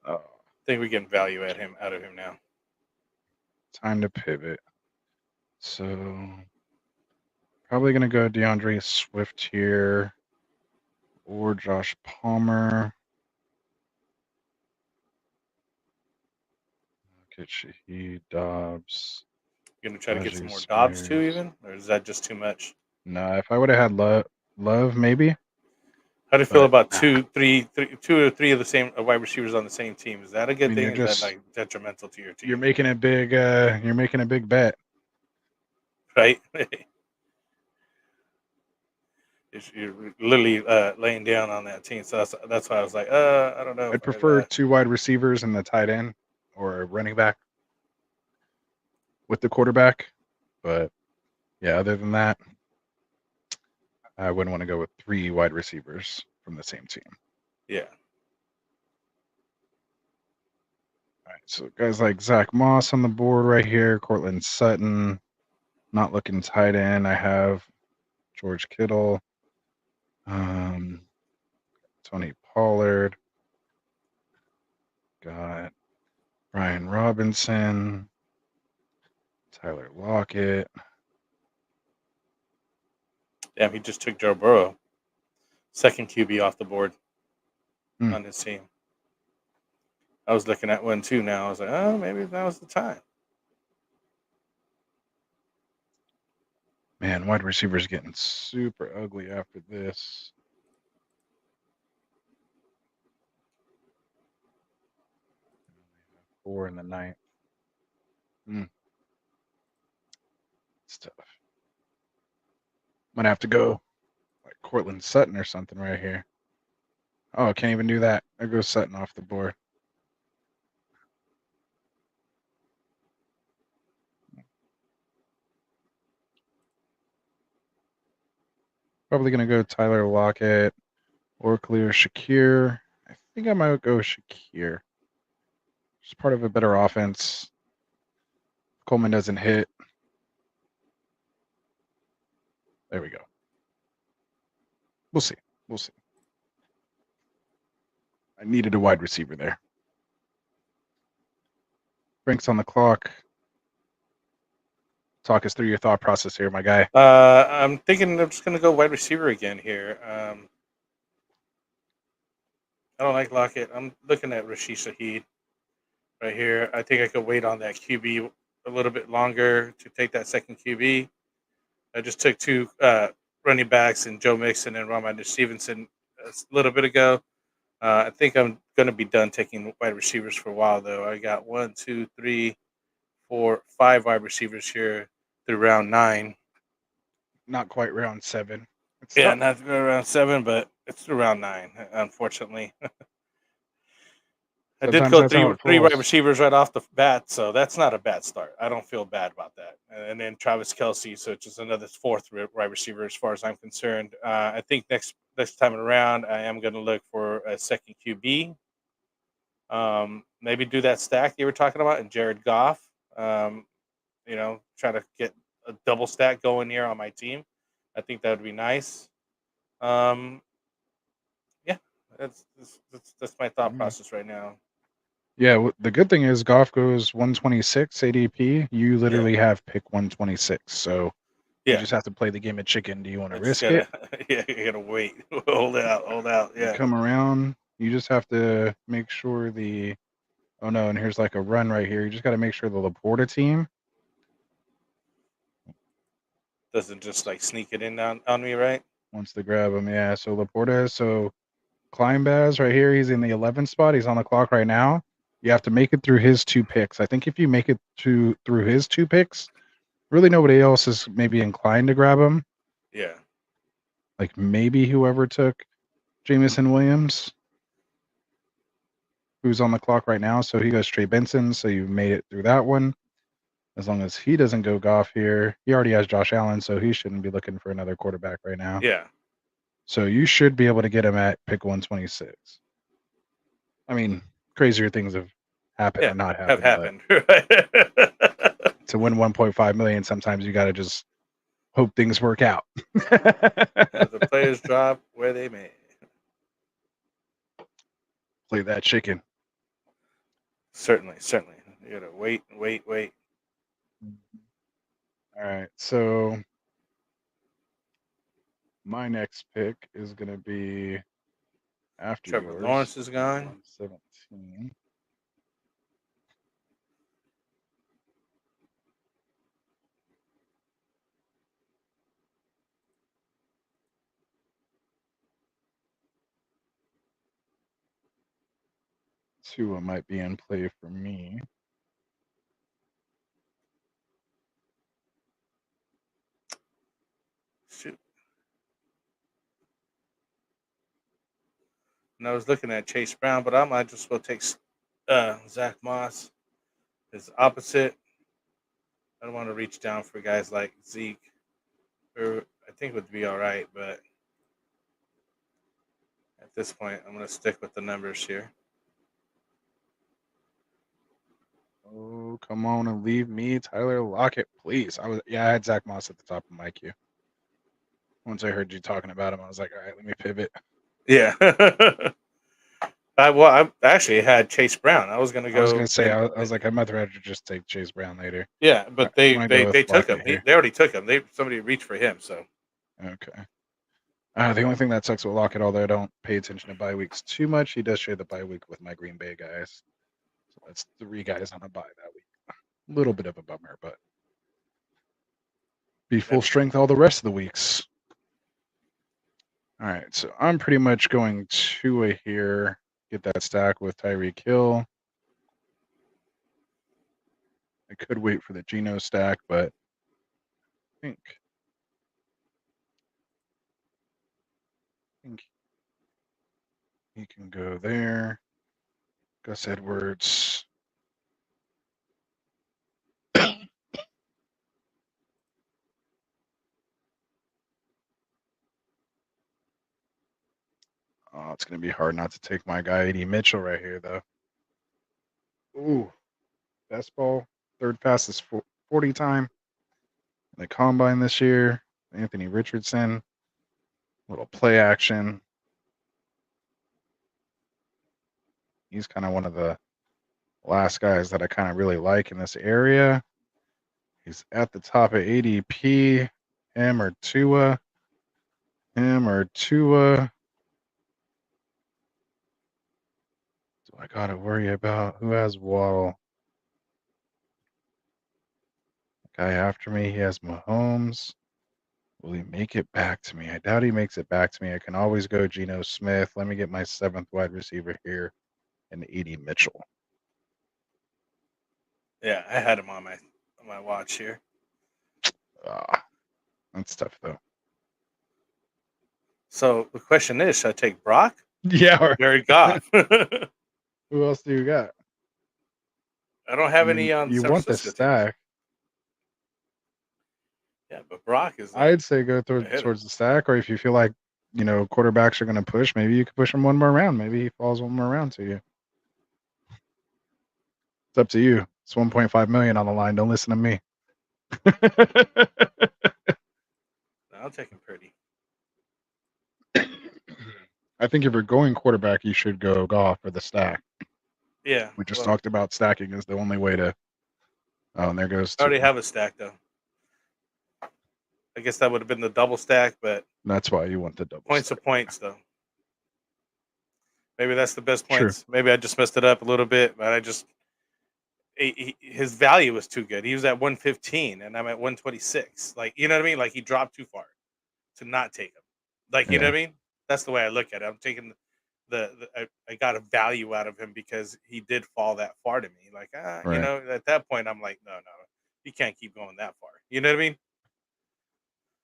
Oh. I think we get value out of him now. Time to pivot. So probably gonna go DeAndre Swift here or Josh Palmer. Look at Shaheed Dobbs. You're gonna try to get some Najee more Dobbs too, Spears. even, or is that just too much? No, if I would have had Love, maybe. How do you feel But about two or three of the same wide receivers on the same team? Is that a I good mean, thing? Is that like detrimental to your you're team? making a big bet. Right? You're literally laying down on that team. So that's why I was like, I don't know. I'd If prefer 2 wide receivers and the tight end or a running back with the quarterback. But yeah, other than that, I wouldn't want to go with 3 wide receivers from the same team. yeah. All right, so guys like Zach Moss on the board right here, Cortland Sutton, not looking tight end. I have George Kittle, Tony Pollard, got Brian Robinson, Tyler Lockett. Damn, he just took Joe Burrow, second QB off the board on his team. I was looking at one too now. I was like, oh, maybe that was the time. Man, wide receivers getting super ugly after this. Four in the ninth. It's tough. Might have to go like Cortland Sutton or something right here. Oh, can't even do that. There goes Sutton off the board. Probably going to go Tyler Lockett or Khalil Shakir. I think I might go Shakir. Just part of a better offense. Coleman doesn't hit. There we go. We'll see. We'll see. I needed a wide receiver there. Frank's on the clock. Talk us through your thought process here, my guy. I'm thinking I'm just going to go wide receiver again here. I don't like Lockett. I'm looking at Rashid Shaheed right here. I think I could wait on that QB a little bit longer to take that second QB. I just took 2 running backs and Joe Mixon and Ramondre Stevenson a little bit ago. I think I'm going to be done taking wide receivers for a while, though. I got 1, 2, 3, 4, 5 wide receivers here through round 9. Not quite round 7. Yeah, not through round 7, but it's through round 9, unfortunately. I did Sometimes go that's how it 3 wide falls. receivers right off the bat, so that's not a bad start. I don't feel bad about that. And then Travis Kelce, so it's just another 4th wide receiver as far as I'm concerned. I think next time around, I am going to look for a second QB. Maybe do that stack you were talking about and Jared Goff. Try to get a double stack going here on my team. I think that would be nice. Yeah, that's my thought process right now. Yeah, the good thing is Goff goes 126 ADP. You literally have pick 126. So you just have to play the game of chicken. Do you want to risk it? Yeah, you gotta wait. hold out. You Yeah. come around. You just have to make sure oh no, and here's like a run right here. You just got to make sure the Laporta team Doesn't just like sneak it in on me, right? wants to grab him. Yeah, so Laporta, so Kleinbaz right here, he's in the 11th spot. He's on the clock right now. You have to make it through his 2 picks. I think if you make it through his 2 picks, really nobody else is maybe inclined to grab him. Yeah. Like maybe whoever took Jamison Williams, who's on the clock right now. So he goes Trey Benson. So you made it through that one. As long as he doesn't go Goff here, he already has Josh Allen, so he shouldn't be looking for another quarterback right now. Yeah. So you should be able to get him at pick 126. I mean, crazier things have happened or not happened. Have happened. To win 1.5 million, sometimes you got to just hope things work out. The players drop where they may. Play that chicken. Certainly. You gotta wait. All right, so my next pick is going to be after Trevor yours. Lawrence is gone. 117. Tua might be in play for me. Shoot. And I was looking at Chase Brown, but I might just well take Zach Moss. His opposite. I don't want to reach down for guys like Zeke, or I think would be all right, but at this point, I'm going to stick with the numbers here. Oh, come on and leave me Tyler Lockett, please. I had Zach Moss at the top of my queue. Once I heard you talking about him, I was like, all right, let me pivot. Yeah. I actually had Chase Brown. I was going to go. I was gonna say, I was like, I'd much rather just take Chase Brown later. Yeah, but they I'm gonna go with took him. Lockett here. They already took him. Somebody reached for him. So Okay. The only thing that sucks with Lockett, although I don't pay attention to bye weeks too much, he does share the bye week with my Green Bay guys. So that's 3 guys on a bye that week. A little bit of a bummer, but be full strength all the rest of the weeks. All right, so I'm pretty much going Tua here. Get that stack with Tyreek Hill. I could wait for the Geno stack, but I think he can go there. Gus Edwards. Oh, it's going to be hard not to take my guy, A.D. Mitchell, right here, though. Ooh, best ball, third fastest 40 time in the combine this year. Anthony Richardson, little play action. He's kind of one of the last guys that I kind of really like in this area. He's at the top of ADP. Him or Tua. Do I got to worry about who has Waddle? Guy after me, he has Mahomes. Will he make it back to me? I doubt he makes it back to me. I can always go Geno Smith. Let me get my 7th wide receiver here and A.D. Mitchell. yeah, I had him on my watch here. That's tough, though. So the question is, should I take Brock? Yeah. Or Jared Goff? Who else do you got? I don't have any on you San want the Francisco teams. stack. Yeah, but Brock is. I'd say go towards the stack, or if you feel like quarterbacks are going to push, maybe you could push him one more round. Maybe he falls one more round to you. It's up to you. It's 1.5 million on the line. Don't listen to me. I'll take him pretty. I think if you're going quarterback, you should go Goff for the stack. Yeah. We just talked about stacking is the only way to. Oh, and there goes. I already have a stack though. I guess that would have been the double stack, but that's why you want the double points stack. of points though. Maybe that's the best points. True. Maybe I just messed it up a little bit, but his value was too good. He was at 115 and I'm at 126. Like, you know what I mean? Like he dropped too far to not take him. Like, you know what I mean? That's the way I look at it. I'm taking I got a value out of him because he did fall that far to me. Like, right. At that point I'm like, no, you can't keep going that far. You know what I mean?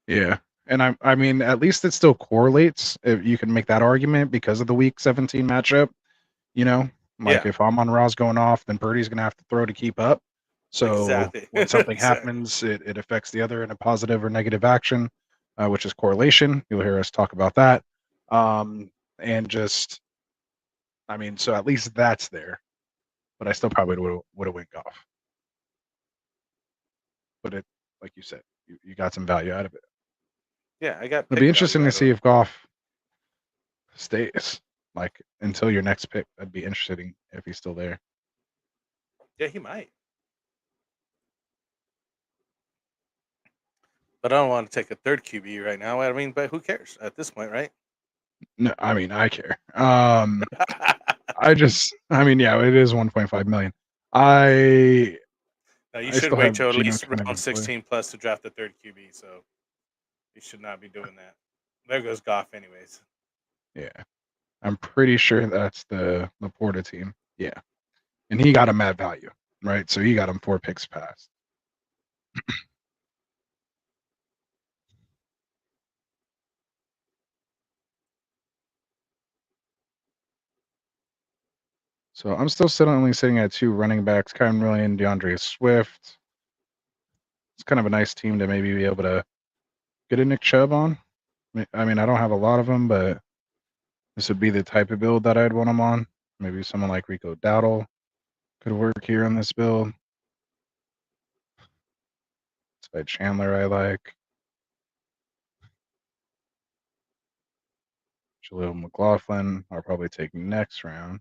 Yeah. And I mean, at least it still correlates. If you can make that argument because of the week 17 matchup, if I'm Ross going off, then Purdy's going to have to throw to keep up. So exactly. when something happens, it affects the other in a positive or negative action, which is correlation. You'll hear us talk about that. And just, so at least that's there. But I still probably would have went Goff. But it, like you said, you got some value out of it. Yeah, I got. It'll be interesting to see if Goff stays, like until your next pick. That'd be interesting if he's still there. Yeah, he might. But I don't want to take a third QB right now. I mean, but who cares at this point, right? No, I mean, I care. I mean, yeah, it is 1.5 million. I Now you I should still wait have till at Gino least kind of round in play. 16 plus to draft the third QB. So you should not be doing that. There goes Goff, anyways. Yeah, I'm pretty sure that's the Laporta team. Yeah, and he got him at value, right? So he got him 4 picks past. So I'm still only sitting at 2 running backs, Kyron Williams, DeAndre Swift. It's kind of a nice team to maybe be able to get a Nick Chubb on. I mean, I don't have a lot of them, but this would be the type of build that I'd want him on. Maybe someone like Rico Dowdle could work here on this build. It's by Chandler I like. Jaleel McLaughlin I'll probably take next round.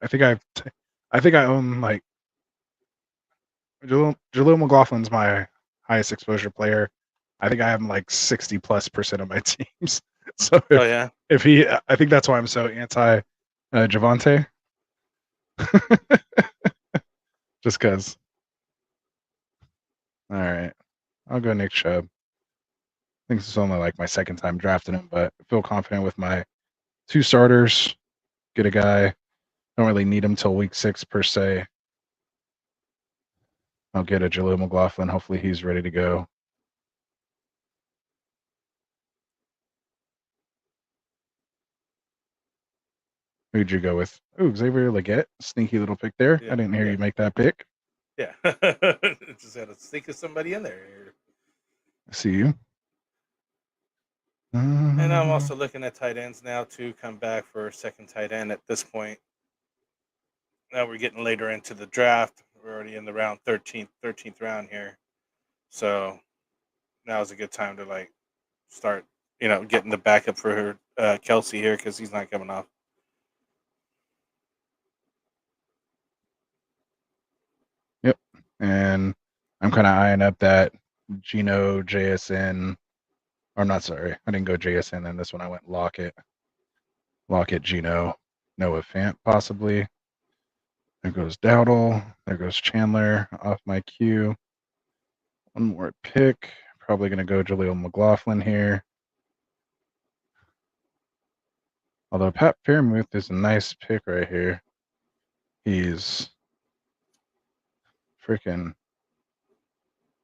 I think I own like Jaleel McLaughlin's my highest exposure player. I think I have him like 60+% of my teams. So Oh yeah. if he, I think that's why I'm so anti Javante. Just because. All right, I'll go Nick Chubb. I think this is only like my second time drafting him, but I feel confident with my 2 starters. Get a guy. Don't really need him till week 6 per se. I'll get a Jaleel McLaughlin. Hopefully he's ready to go. Who'd you go with? Ooh, Xavier Legette. Sneaky little pick there. Yeah, I didn't hear yeah. you make that pick. Yeah. Just had to think of somebody in there. I see you. And I'm also looking at tight ends now to come back for a second tight end at this point. Now we're getting later into the draft. We're already in the round 13th round here. So now is a good time to like start, getting the backup for Kelsey here because he's not coming off. Yep. And I'm kind of eyeing up that Gino JSN. I'm not sorry. I didn't go JSN. Then this one I went Lockett. Lockett Gino. Noah Fant possibly. There goes Dowdle. There goes Chandler off my queue. One more pick. Probably going to go Jaleel McLaughlin here. Although Pat Fairmouth is a nice pick right here. He's freaking.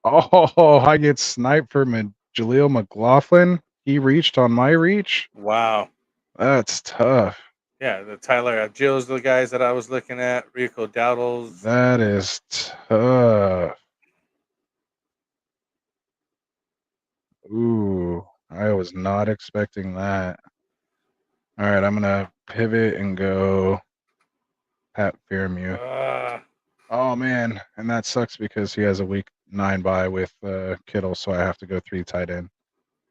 Oh, I get sniped for Jaleel McLaughlin. He reached on my reach. Wow. That's tough. Yeah, the Tyler Abdul's the guys that I was looking at. Rico Dowdles. That is tough. Ooh, I was not expecting that. All right, I'm gonna pivot and go Pat Fairmouth. Oh man, and that sucks because he has a week 9 bye with Kittle, so I have to go 3 tight end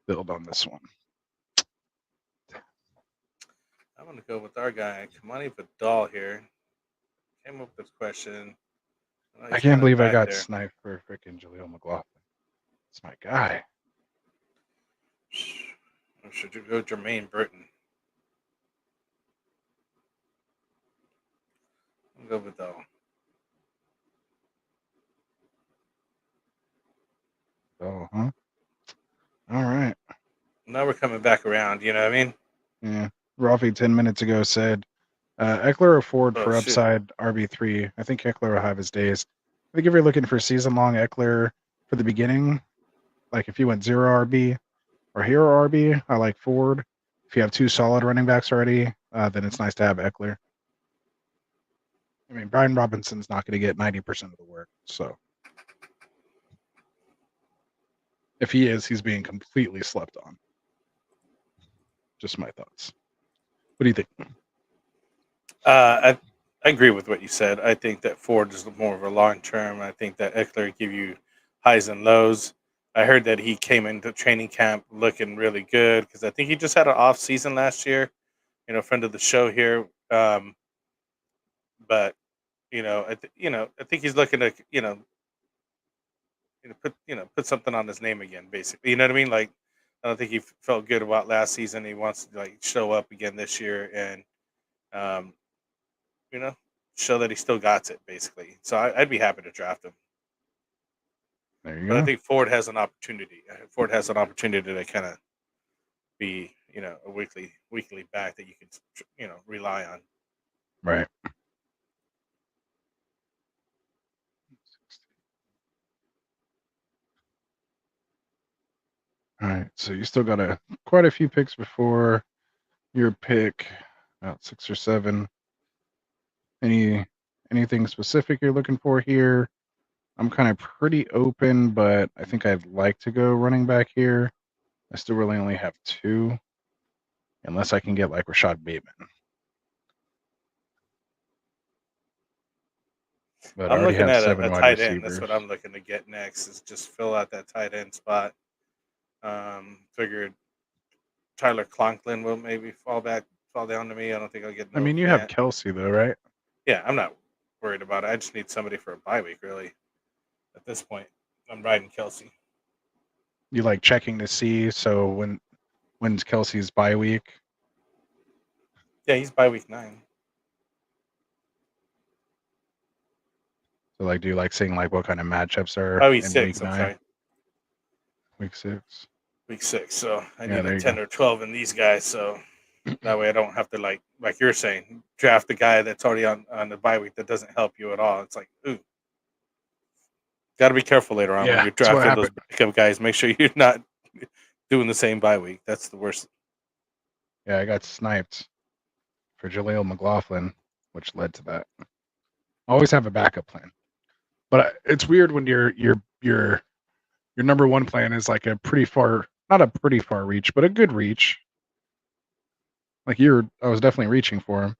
build on this one. I'm going to go with our guy, Kamani Vidal here. Came up with this question. I can't believe I got sniped for freaking Jaleel McLaughlin. It's my guy. Or should you go Jermaine Burton? I'll go Vidal. Oh, huh? All right. Now we're coming back around, you know what I mean? Yeah. Rafi 10 minutes ago said Eckler or Ford Oh, for shit. upside RB3. I think Eckler will have his days. I think if you're looking for season long Eckler for the beginning, like if you went 0 RB or hero RB, I like Ford. If you have 2 solid running backs already, then it's nice to have Eckler. I mean, Brian Robinson's not going to get 90% of the work. So if he is, he's being completely slept on. Just my thoughts. What do you think? I agree with what you said. I think that Ford is more of a long term. I think that Eckler give you highs and lows. I heard that he came into training camp looking really good because I think he just had an off season last year. Friend of the show here. But I think he's looking to put something on his name again, basically. You know what I mean? Like, I don't think he felt good about last season. He wants to like show up again this year and um, you know, show that he still got it, basically. So I'd be happy to draft him. There you But I go. think Ford has an opportunity. Ford has an opportunity to kind of be, a weekly back that you can, rely on. Right. All right. So you still got quite a few picks before your pick, about 6 or 7. Anything specific you're looking for here? I'm kind of pretty open, but I think I'd like to go running back here. I still really only have 2, unless I can get like Rashad Bateman. But I I'm already looking have at 7 a wide tight end. That's receivers. what I'm looking to get next. Is just fill out that tight end spot. Figured Tyler Conklin will maybe fall down to me. I don't think I'll get I no mean, you have Fant. Kelsey though, right? Yeah, I'm not worried about it. I just need somebody for a bye week, really. At this point, I'm riding Kelsey. You like checking to see, so when's Kelsey's bye week? Yeah, he's bye week 9. So like, do you like seeing like what kind of matchups are Bye week in 6. week I'm 9, sorry, week 6? week 6. So I Yeah, need there a you 10 go. or 12 in these guys. So that way I don't have to like you're saying, draft the guy that's already on the bye week that doesn't help you at all. It's like, ooh, got to be careful later on when Yeah, you're that's what drafting those happened. backup guys. Make sure you're not doing the same bye week. That's the worst. Yeah, I got sniped for Jaleel McLaughlin, which led to that. Always have a backup plan, but it's weird when your number one plan is like a pretty far, not a pretty far reach, but a good reach. Like I was definitely reaching for him,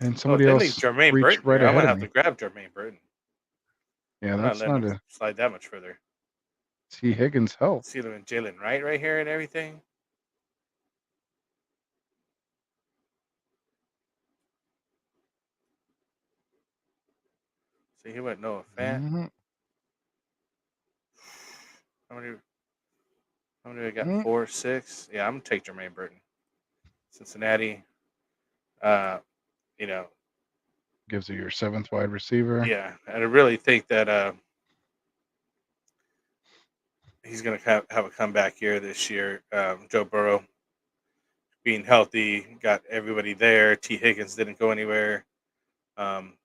and Oh, somebody they leave else Jermaine reached Burton right here. I'm ahead gonna of have me. to grab Jermaine Burton. Yeah, I'm not that's letting not him a slide that much further. T. Higgins help. See him and Jalen Wright right here and everything. See, he went Noah Fant. Mhm. How many? How many we got? Mhm. 4, 6. Yeah, I'm gonna take Jermaine Burton. Cincinnati. Uh, you know, Gives you your 7th wide receiver. yeah, and I really think that he's gonna have a comeback here this year. Joe Burrow being healthy, got everybody there. T. Higgins didn't go anywhere. Um,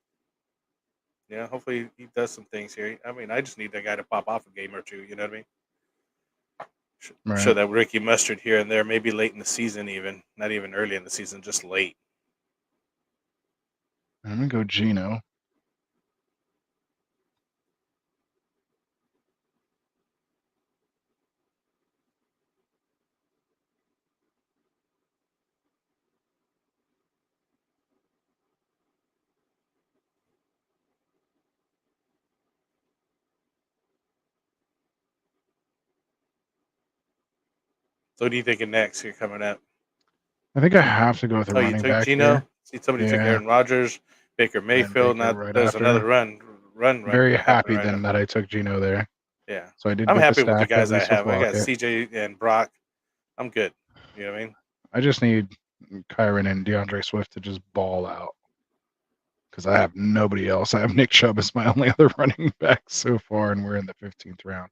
yeah, hopefully he does some things here. I mean, I just need that guy to pop off a game or two. You know what I mean? Show Right. that Ricky Mustard here and there, maybe late in the season, even not even early in the season, just late. I'm gonna go Gino. So, what do you think of next here coming up? I think I have to go with a Oh, you running took back Gino. here. See, somebody took Yeah, Aaron Rodgers, Baker and then Mayfield. Baker Now right there's another after. run Very happening happy right now. then that I took Gino there. Yeah, So I did I'm get the happy with the stack at guys I least with have. I got Lockett. CJ and Brock. I'm good. You know what I mean? I just need Kyron and DeAndre Swift to just ball out because I have nobody else. I have Nick Chubb as my only other running back so far, and we're in the 15th round.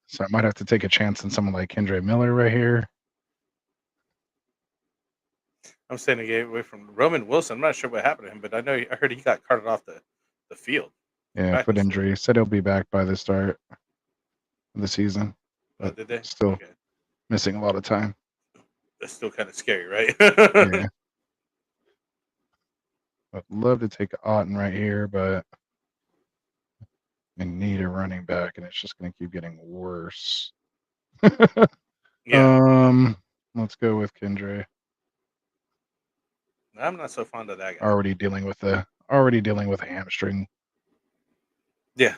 So I might have to take a chance on someone like Kendra Miller right here. I'm staying away from Roman Wilson. I'm not sure what happened to him, but I heard he got carted off the field. Yeah, foot Practice field. injury. Said he'll be back by the start of the season, Oh, but did they? still Okay. missing a lot of time. That's still kind of scary, right? Yeah. I'd love to take Otten right here, but I need a running back, and it's just going to keep getting worse. Yeah. Let's go with Kendra. I'm not so fond of that guy. Already dealing with a hamstring. Yeah.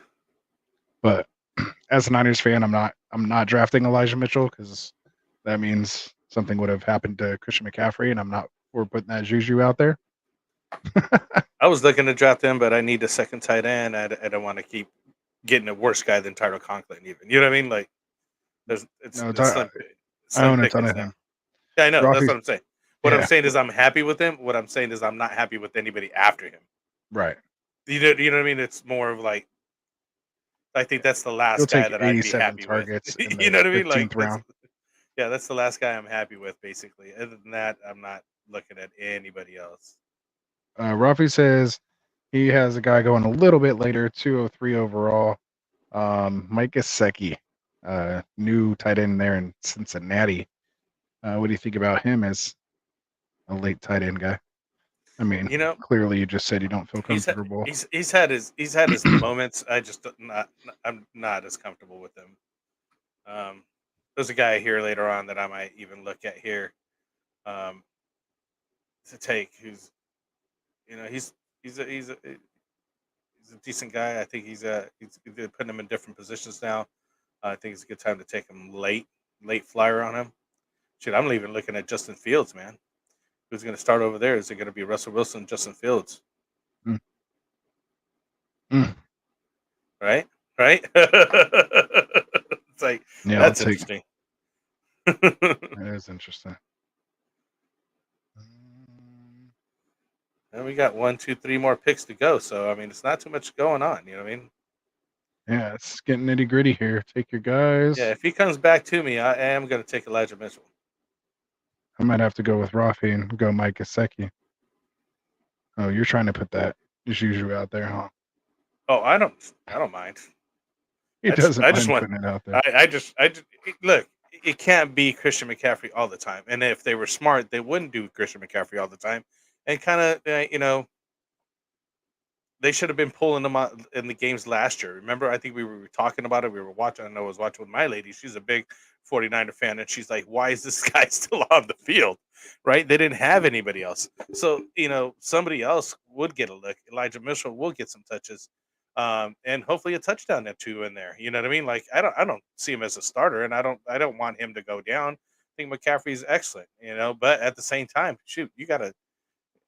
But as a Niners fan, I'm not drafting Elijah Mitchell because that means something would have happened to Christian McCaffrey, and I'm not for putting that juju out there. I was looking to draft him, but I need a second tight end. I don't want to keep getting a worse guy than Tyler Conklin. Even you know what I mean? Like, it's No, slim, I slim own a ton pickings of now. him. Yeah, I know. That's Rafi's, what I'm saying. What I'm yeah, saying is I'm happy with him. What I'm saying is I'm not happy with anybody after him. right. You know what I mean? It's more of like I think that's the He'll last guy take that I'd be 87 happy with. targets in You the know what I mean? Like 15th round. that's the last guy I'm happy with, basically. Other than that, I'm not looking at anybody else. Rafi says he has a guy going a little bit later, 203 overall. Mike Gesicki, new tight end there in Cincinnati. What do you think about him as a late tight end guy? I mean, You know, clearly you just said you don't feel he's comfortable. he's had his moments. I'm not as comfortable with him. There's a guy here later on that I might even look at here um, to take. Who's he's a he's a decent guy. I think he's they're putting him in different positions now. I think it's a good time to take him late flyer on him. Shit, I'm even looking at Justin Fields, man. Who's going to start over there? Is it going to be Russell Wilson, Justin Fields? Mm. Mm. Right? Right? It's like Yeah, that's interesting. that is interesting. And we got 1, 2, 3 more picks to go. So I mean, it's not too much going on. You know what I mean? Yeah, it's getting nitty gritty here. Take your guys. Yeah. If he comes back to me, I am going to take Elijah Mitchell. I might have to go with Rafi and go Mike Gesicki. Oh, you're trying to put that Juju out there, huh? Oh, I don't mind. He doesn't I just mind want. putting it out there. I just look. It can't be Christian McCaffrey all the time. And if they were smart, they wouldn't do Christian McCaffrey all the time. And kind of, they should have been pulling them out in the games last year. Remember, I think we were talking about it. We were watching. I know I was watching with my lady. She's a big 49er fan, and she's like, "Why is this guy still on the field?" Right? They didn't have anybody else, so somebody else would get a look. Elijah Mitchell will get some touches, and hopefully a touchdown or two in there. You know what I mean? Like I don't see him as a starter, and I don't want him to go down. I think McCaffrey's excellent, but at the same time, shoot,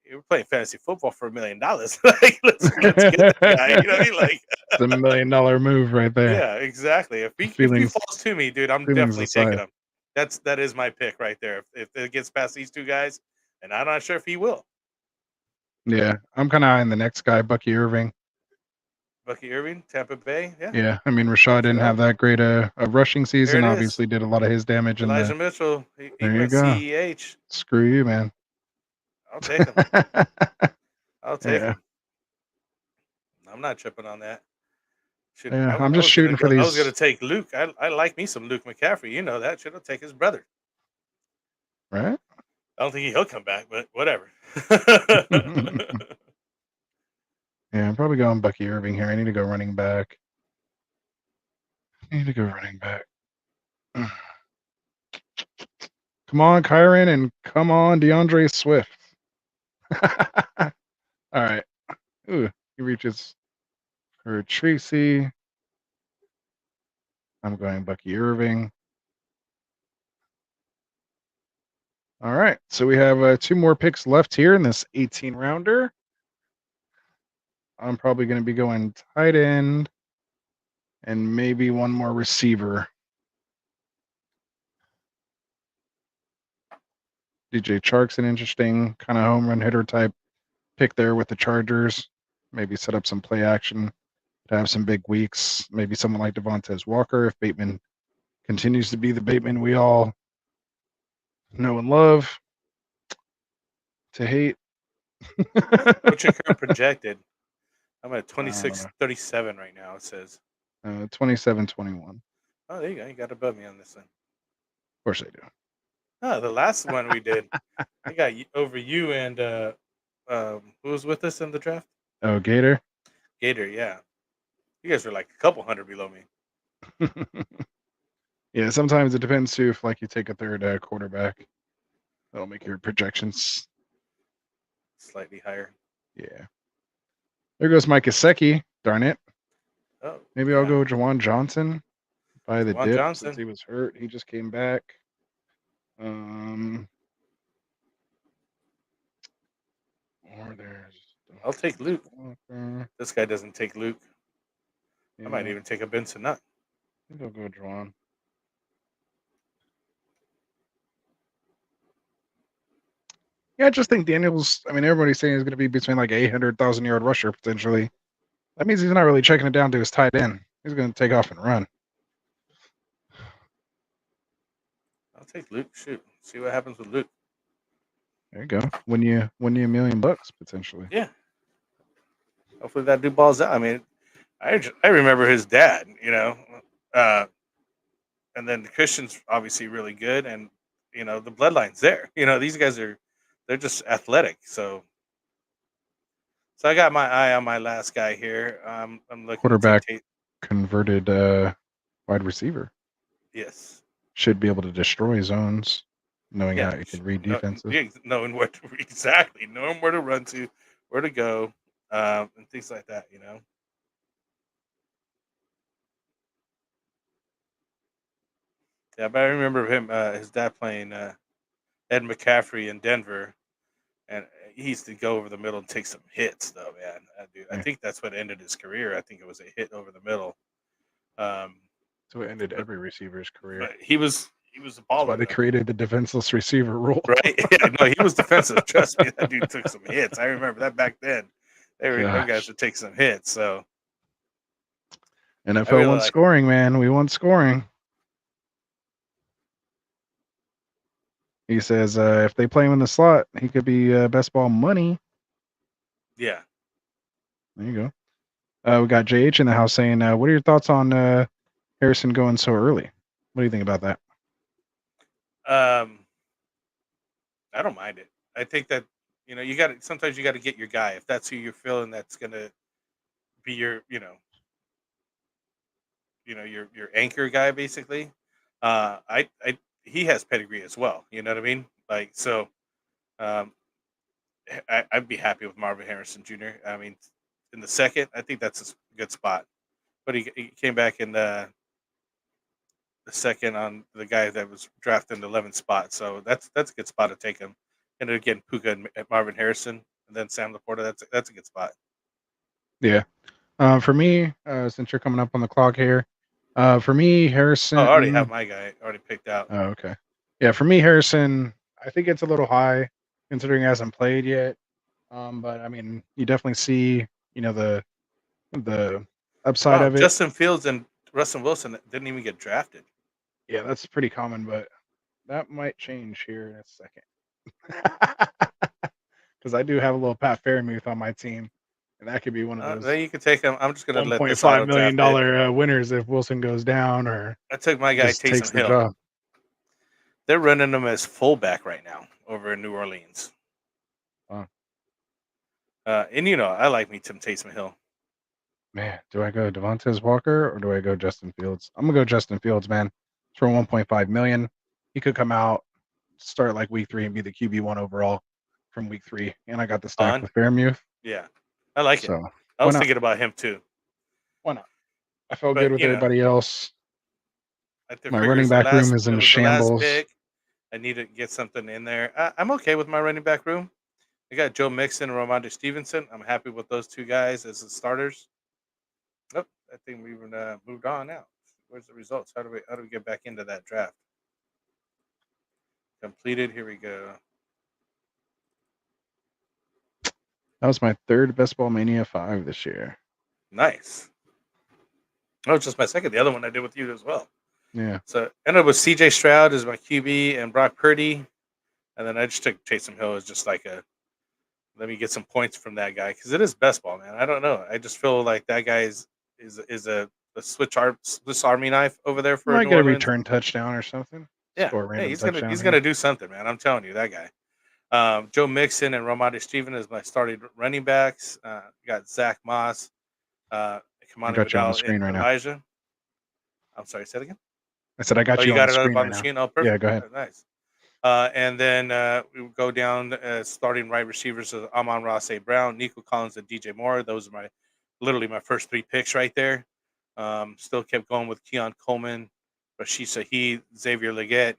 you're playing fantasy football for $1 million. Like, let's get that guy. You know what I mean? Like, It's $1 million move right there. yeah, exactly. If he Feelings falls to me, dude, I'm feelings definitely taking aside. him. That is my pick right there. If it gets past these two guys, and I'm not sure if he will. Yeah, I'm kind of eyeing the next guy, Bucky Irving. Bucky Irving, Tampa Bay. Yeah. Yeah, I mean Rashad didn't have that great a rushing season. There it is. Obviously, did a lot of his damage. Elijah Mitchell. He There you went go. CEH. Screw you, man. I'll take him. I'll take Yeah. him. I'm not tripping on that. Shoot, Yeah, I I'm just was shooting for I was these. going to take Luke. I like me some Luke McCaffrey. You know that. Should have taken his brother. Right? I don't think he'll come back, but whatever. Yeah, I'm probably going Bucky Irving here. I need to go running back. Come on, Kyron, and come on, DeAndre Swift. All right. Ooh, he reaches for Tracy. I'm going Bucky Irving. All right. So we have 2 more picks left here in this 18 rounder. I'm probably going to be going tight end and maybe one more receiver. DJ Chark's an interesting kind of home run hitter type pick there with the Chargers. Maybe set up some play action to have some big weeks. Maybe someone like Devontae Walker if Bateman continues to be the Bateman we all know and love to hate. What's your current projected? I'm at 26-37 right now. It says 27-21. Oh, there you go. You got above me on this one. Of course I do. Oh, the last one we did, I got over you and who was with us in the draft? Oh, Gator. Gator, yeah. You guys were like a couple hundred below me. Yeah, sometimes it depends too if like you take a third quarterback. That'll make your projections slightly higher. Yeah. There goes Mike Gesicki. Darn it. Oh, maybe I'll go Jawan Johnson by the dip Johnson. since he was hurt. He just came back. Or there's I'll take Luke. Walker. This guy doesn't take Luke. Yeah, I might even take a Benson Nut. I think I'll go Juwan. Yeah, I just think Daniels. I mean, everybody's saying he's going to be between like 800,000 yard rusher potentially. That means he's not really checking it down to his tight end. He's going to take off and run. I'll take Luke. Shoot. See what happens with Luke. There you go. Win you $1 million potentially. Yeah. Hopefully that dude balls out. I mean, I remember his dad, and then Christian's obviously really good, and the bloodline's there. These guys they're just athletic. So I got my eye on my last guy here. I'm looking Quarterback to take converted wide receiver. Yes. Should be able to destroy zones, knowing how you can read defenses. Knowing where to exactly, knowing where to run to, where to go, and things like that. Yeah, but I remember him, his dad playing Ed McCaffrey in Denver, and he used to go over the middle and take some hits, though, man. Dude, I think that's what ended his career. I think it was a hit over the middle. So it ended every receiver's career. But he was a That's baller. why they created the defenseless receiver rule. Right? Yeah, no, he was defensive. Trust me, that dude took some hits. I remember that back then. Them guys would take some hits. So NFL really won scoring, man. We won scoring. He says if they play him in the slot, he could be best ball money. Yeah. There you go. We got JH in the house saying, what are your thoughts on Harrison going so early? What do you think about that? I don't mind it. I think that sometimes you got to get your guy if that's who you're feeling that's gonna be your your anchor guy basically. He has pedigree as well. You know what I mean? Like so, I'd be happy with Marvin Harrison Jr. I mean, in the second, I think that's a good spot. But he came back in the second on the guy that was drafted in the 11th spot. So that's a good spot to take him. And again, Puka and Marvin Harrison, and then Sam Laporta. That's a good spot. Yeah. For me, since you're coming up on the clock here, for me, Harrison. I already have my guy already picked out. Oh, okay. Yeah, for me, Harrison, I think it's a little high considering he hasn't played yet. But I mean, you definitely see, the upside of it. Justin Fields and Russell Wilson didn't even get drafted. Yeah, that's pretty common, but that might change here in a second. Because I do have a little Pat Fairmouth on my team, and that could be one of those. Then you can take him. I'm just going to let this $1.5 million winners if Wilson goes down, or I took my guy Taysom Hill. Job. They're running him as fullback right now over in New Orleans. Wow. And I like me some Taysom Hill. Man, do I go Devontae Walker or do I go Justin Fields? I'm gonna go Justin Fields, man. It's for 1.5 million. He could come out, start like week 3 and be the QB1 overall from week 3. And I got the stack with Fairmouth. Yeah, I like it. So I was thinking about him too. Why not? I felt good with everybody else. My running back room is in shambles. I need to get something in there. I'm okay with my running back room. I got Joe Mixon and Ramondre Stevenson. I'm happy with those two guys as the starters. Oh, I think we even moved on now. Where's the results? How do we get back into that draft? Completed. Here we go. That was my third Best Ball Mania 5 this year. Nice. Oh, it's just my second. The other one I did with you as well. Yeah. So ended up with C.J. Stroud as my QB and Brock Purdy, and then I just took Taysom Hill as just like let me get some points from that guy because it is best ball, man. I don't know. I just feel like that guy is a Swiss Army knife over there for might get a return touchdown or something. Yeah, hey, he's gonna do something, man. I'm telling you, that guy. Joe Mixon and Ramondre Stevenson as my starting running backs. Got Zach Moss, Kamani Vidal, and Elijah. I'm sorry, say it again. I said I got you. You got it on on the screen. Oh, perfect. Yeah, go ahead. Nice. And then we go down starting right receivers of Amon-Ra St. Brown, Nico Collins, and DJ Moore. Those are literally my first 3 picks right there. Still kept going with Keon Coleman, Rashid Shaheed, Xavier Leggett.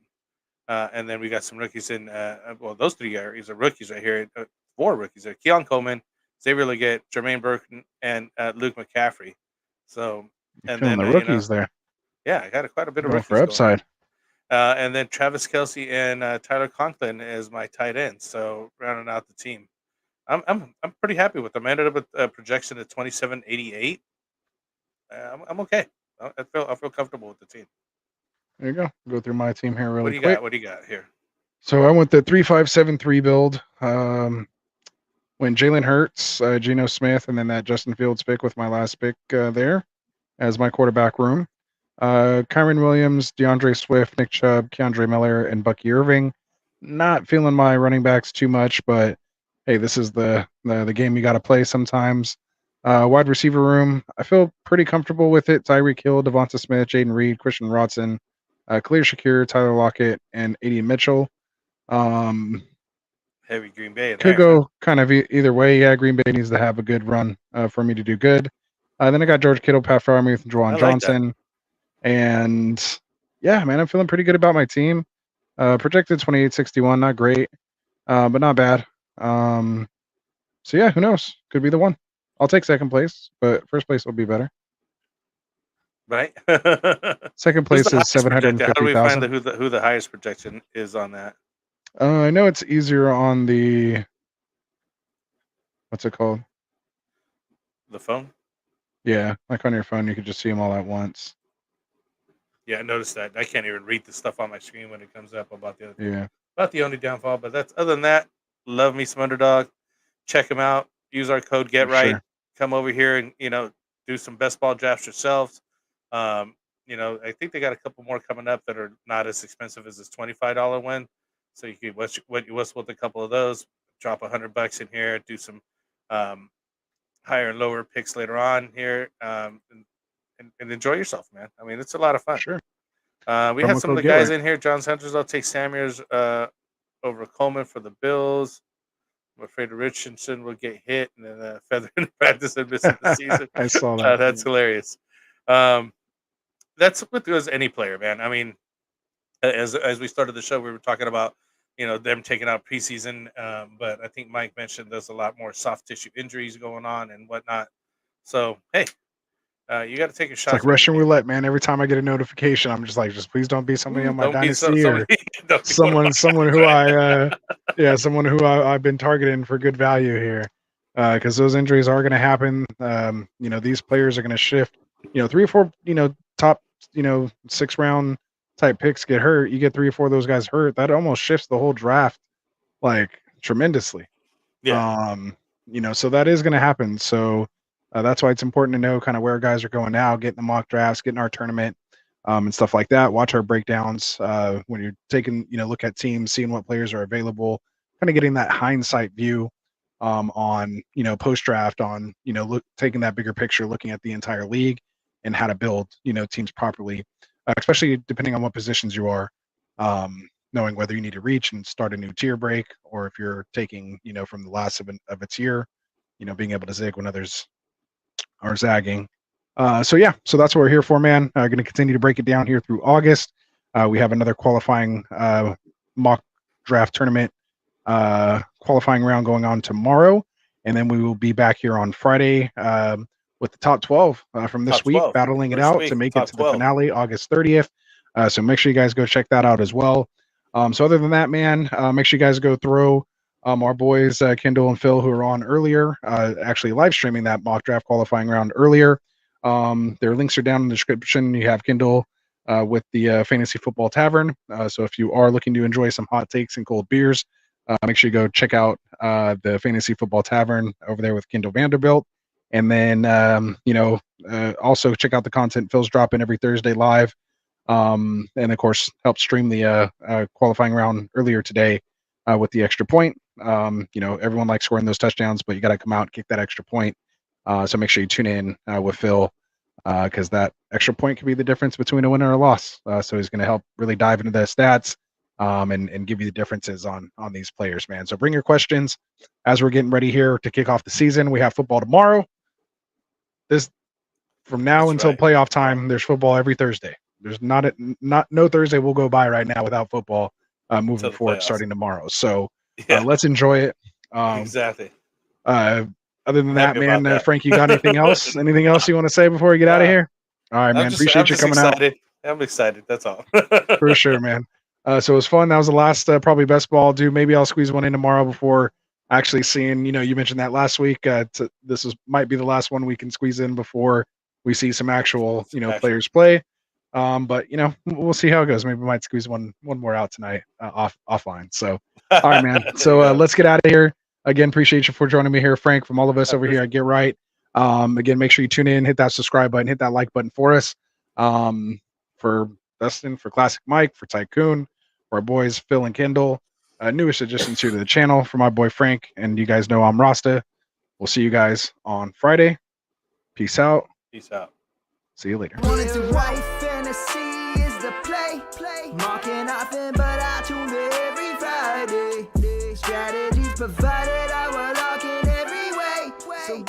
And then we got some rookies in, those 3 areas are rookies right here. 4 rookies there. Keon Coleman, Xavier Leggett, Jermaine Burton, and Luke McCaffrey. So, You're and feeling then the rookies there. yeah, I got quite a bit of Going rookies for upside. and then Travis Kelsey and Tyler Conklin as my tight ends. So rounding out the team, I'm pretty happy with them. I ended up with a projection at 2788. I'm okay. I feel comfortable with the team. There you go. Go through my team here really What do you quick. got? What do you got here? So I went the 3-5-7-3 build. Went Jalen Hurts, Geno Smith, and then that Justin Fields pick with my last pick there as my quarterback room. Kyron Williams, DeAndre Swift, Nick Chubb, Keandre Miller, and Bucky Irving. Not feeling my running backs too much, but hey, this is the game you got to play sometimes. Wide receiver room, I feel pretty comfortable with it. Tyreek Hill, Devonta Smith, Jaden Reed, Christian Watson, Khalil Shakir, Tyler Lockett, and A.D. Mitchell. Heavy Green Bay. Could go kind of either way. Yeah, Green Bay needs to have a good run for me to do good. Then I got George Kittle, Pat Freiermuth, and Juwan Johnson. And yeah, man, I'm feeling pretty good about my team. Projected 2861, not great, but not bad. So yeah, who knows? Could be the one. I'll take second place, but first place will be better. Right. Second place is 750,000. How do we find who the highest projection is on that? I know it's easier on the what's it called? The phone. Yeah, like on your phone, you could just see them all at once. Yeah, I noticed that. I can't even read the stuff on my screen when it comes up about the other thing. Yeah. About the only downfall, but that's other than that. Love me some Underdog. Check them out. Use our code GetRight. Sure. Come over here and do some best ball drafts yourselves. I think they got a couple more coming up that are not as expensive as this $25 one. So you could whistle with a couple of those. Drop $100 in here. Do some higher and lower picks later on here. And enjoy yourself, man. I mean, it's a lot of fun. Sure. We had some of the guys in here. John Sanders, I'll take Samuels over Coleman for the Bills. I'm afraid Richardson will get hit and then feather in practice and miss the season. I saw that. That's hilarious. That's what goes any player, man. I mean, as we started the show, we were talking about them taking out preseason, but I think Mike mentioned there's a lot more soft tissue injuries going on and whatnot. So hey, you got to take a shot. It's like Russian roulette, man. Every time I get a notification, I'm just like, please don't be somebody on my dynasty or someone who someone who I've been targeting for good value here, because those injuries are going to happen. These players are going to shift. 3 or 4, top, 6 round type picks get hurt. You get 3 or 4 of those guys hurt. That almost shifts the whole draft, like tremendously. Yeah. So that is going to happen. So. That's why it's important to know kind of where guys are going now, getting the mock drafts, getting our tournament, and stuff like that. Watch our breakdowns when you're taking, look at teams, seeing what players are available, kind of getting that hindsight view on, post draft, on, taking that bigger picture, looking at the entire league and how to build, teams properly, especially depending on what positions you are, knowing whether you need to reach and start a new tier break, or if you're taking, from the last of a tier, being able to zig when others are zagging. So that's what we're here for, man. Going to continue to break it down here through August. We have another qualifying mock draft tournament qualifying round going on tomorrow, and then we will be back here on Friday with the top 12 from this week, battling it out to make it to the finale August 30th. So make sure you guys go check that out as well. So other than that, man, make sure you guys go throw our boys, Kendall and Phil, who are on earlier, actually live streaming that mock draft qualifying round earlier. Their links are down in the description. You have Kendall with the Fantasy Football Tavern. So if you are looking to enjoy some hot takes and cold beers, make sure you go check out the Fantasy Football Tavern over there with Kendall Vanderbilt. And then, also check out the content Phil's dropping every Thursday live. And of course, help stream the qualifying round earlier today with the extra point. Everyone likes scoring those touchdowns, but you got to come out and kick that extra point. So make sure you tune in with Phil, because that extra point could be the difference between a win or a loss. So he's going to help really dive into the stats and give you the differences on these players, man. So bring your questions as we're getting ready here to kick off the season. We have football tomorrow. From now until playoff time, there's football every Thursday. There's no Thursday will go by right now without football moving forward, starting tomorrow. So let's enjoy it. Exactly. other than that, Happy about man, that. Frank, you got anything else? Anything else you want to say before we get out of here? All right, man. Appreciate you coming out. I'm excited. That's all. For sure, man. So it was fun. That was the last probably best ball. Dude, maybe I'll squeeze one in tomorrow before actually seeing. You mentioned that last week. This might be the last one we can squeeze in before we see some actual players play. But we'll see how it goes. Maybe we might squeeze one more out tonight offline. So all right, man. So let's get out of here. Again, appreciate you for joining me here, Frank. From all of us over here at Get Right. Again, make sure you tune in, hit that subscribe button, hit that like button for us. For Dustin, for Classic Mike, for Tycoon, for our boys Phil and Kendall, newest additions here to the channel, for my boy Frank, and you guys know I'm Rasta. We'll see you guys on Friday. Peace out. Peace out. See you later. Wanted to write fantasy is the play. Marking nothing but I tune every Friday. Strategies provided, I will lock in every way. So